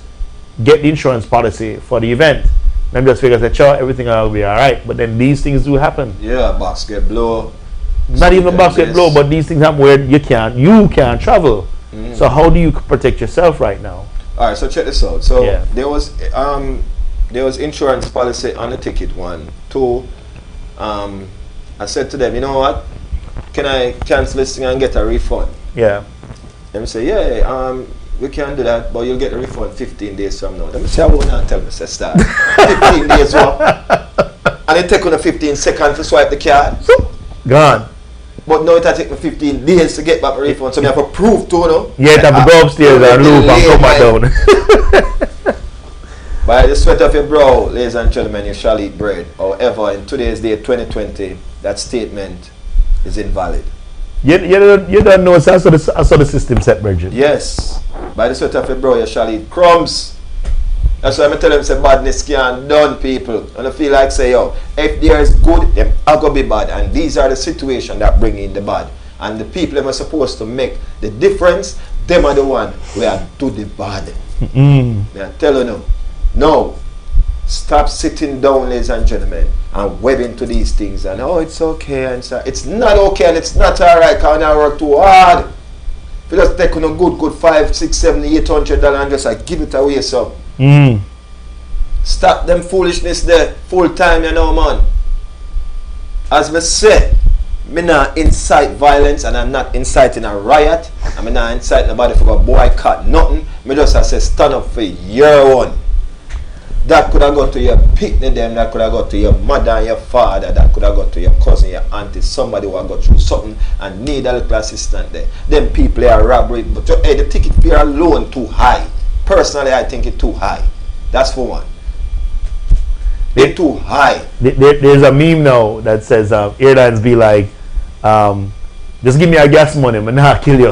get the insurance policy for the event. Them just figure that everything will be all right. But then these things do happen. Yeah, basket blow. Not even basket blow, but these things happen where you can't travel. So how do you protect yourself right now? All right, so check this out. So there was insurance policy on the ticket. 1, 2. I said to them, you know what? Can I cancel this thing and get a refund? Yeah. Them say, we can do that, but you'll get a refund 15 days from now. Them say, I won't tell me, say start. 15 days what? And it take on 15 seconds to swipe the card. Gone. But now it take me 15 days to get back my refund. So I have to prove to you. Yeah, it have to go upstairs and loop and come back down. By the sweat of your brow, ladies and gentlemen, you shall eat bread. However, in today's day, 2020, that statement is invalid. You don't know, so I saw the system set, Bridget. Yes. By the sweat of your brow, you shall eat crumbs. That's why I tell them, say, badness can't done, people. And I feel like, say, yo, if there is good, them are going to be bad. And these are the situations that bring in the bad. And the people that are supposed to make the difference, them are the one who are do the bad. I tell you now. No. Stop sitting down, ladies and gentlemen, and webbing to these things. And, oh, it's okay. And so, it's not okay and it's not all right because I work too hard. If you just take on a good $5, $6, $7, $800 and just like, give it away, so. Stop them foolishness there full time, you know, man. As me say, me not incite violence and I'm not inciting a riot. I'm not inciting nobody for a boycott, nothing. Me just I say stand up for your one. That could have got to your picnic them, that could have got to your mother and your father, that could have got to your cousin, your auntie, somebody who have got through something and need a little assistance there. Them people are robbery, but hey, the ticket fare alone too high. Personally, I think it's too high. That's for one. They're too high. There's a meme now that says airlines be like, just give me a gas money, I'm not kill you.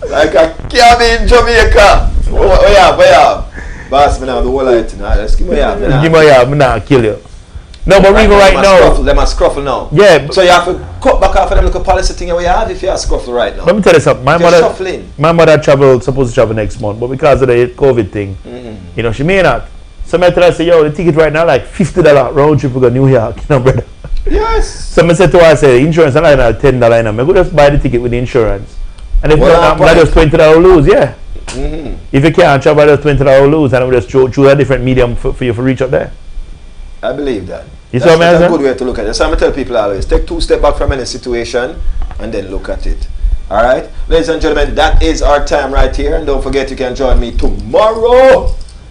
Like a cab in Jamaica. Where you have? Boss, me now the whole light now. Just give me a give me a I'm not kill you. No, but even right now. Them are scruffle now. Yeah. So you have to cut back off of them little policy thing we have if you are scruffle right now. Let me tell you something. My mother supposed to travel next month, but because of the COVID thing, you know, she may not. So I tell her, say, yo, the ticket right now like $50 round trip to go New York, you know, brother. Yes. So I said to her, I said, insurance is like $10 now. I go just buy the ticket with the insurance. And if not, I just $20 lose, yeah. If you can't travel, just $20 lose, and I will just choose a different medium for you to reach up there. I believe that. That's a good way to look at it. So I'm going to tell people always, take 2 steps back from any situation and then look at it. Alright? Ladies and gentlemen, that is our time right here. And don't forget you can join me tomorrow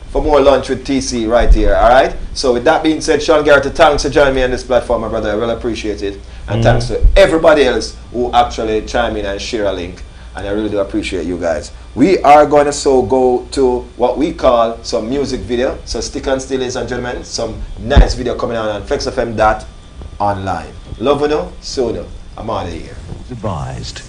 for more Lunch with TC right here. Alright? So with that being said, Sean Garrett, thanks for joining me on this platform, my brother. I really appreciate it. And thanks to everybody else who actually chime in and share a link. And I really do appreciate you guys. We are going to so go to what we call some music video. So stick on still, ladies and gentlemen. Some nice video coming out on flexfm.online. Love you know, so know. I'm out of here. Advised.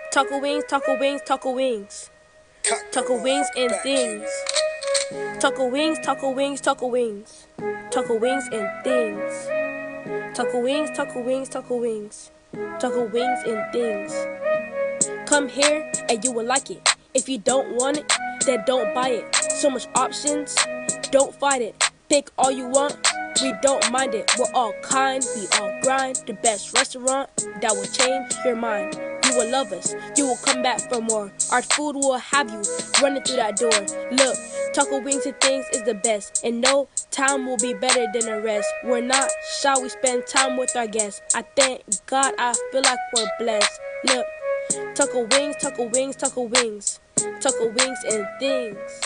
Taco wings, taco wings, taco wings. Taco wings and things. Taco wings, taco wings, taco wings. Taco wings and things. Taco wings, taco wings, taco wings. Taco wings and things. Come here and you will like it. If you don't want it, then don't buy it. So much options, don't fight it. Pick all you want, we don't mind it. We're all kind, we all grind. The best restaurant that will change your mind. You will love us, you will come back for more. Our food will have you running through that door. Look, taco wings and things is the best. And no time will be better than the rest. We're not shy, we spend time with our guests. I thank God, I feel like we're blessed. Look, taco wings, taco wings, taco wings. Taco wings and things.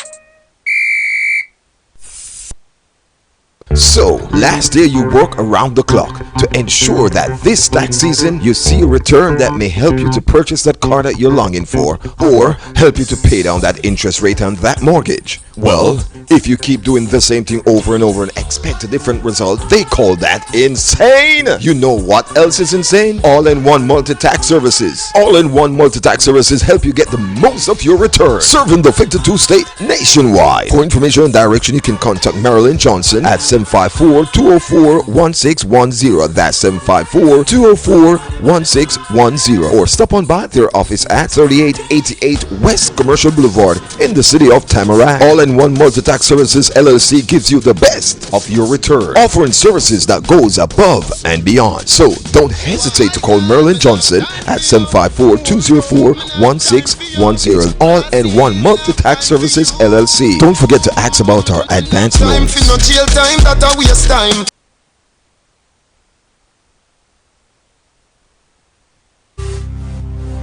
So, last year you work around the clock to ensure that this tax season you see a return that may help you to purchase that car that you're longing for or help you to pay down that interest rate on that mortgage. Well, if you keep doing the same thing over and over and expect a different result, they call that insane. You know what else is insane? All-in-one multi-tax services. All-in-one multi-tax services help you get the most of your return, serving the 52 state nationwide. For information and direction, you can contact Marilyn Johnson at 754-204-1610. That's 754-204-1610. Or stop on by their office at 3888 West Commercial Boulevard in the city of Tamarack. All-in-one multi-tax services LLC gives you the best of your return, offering services that goes above and beyond. So don't hesitate to call Marilyn Johnson at 754-204-1610. All-in-one multi-tax services LLC. Don't forget to ask about our advance loans.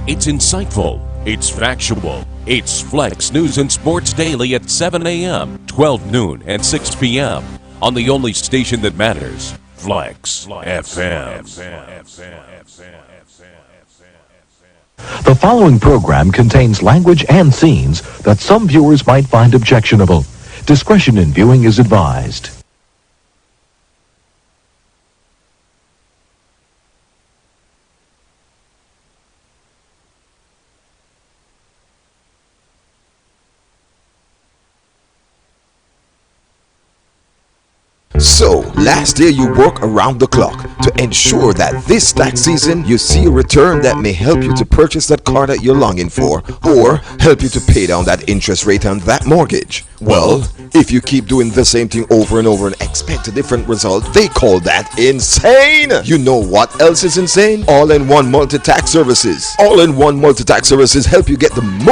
It's insightful. It's factual. It's Flexx News and Sports Daily at 7 a.m., 12 noon, and 6 p.m. on the only station that matters, Flexx FM. The following program contains language and scenes that some viewers might find objectionable. Discretion in viewing is advised. So, last year you work around the clock to ensure that this tax season you see a return that may help you to purchase that car that you're longing for or help you to pay down that interest rate on that mortgage. Well, if you keep doing the same thing over and over and expect a different result, they call that insane. You know what else is insane? All-in-one multi-tax services. All-in-one multi-tax services help you get the most of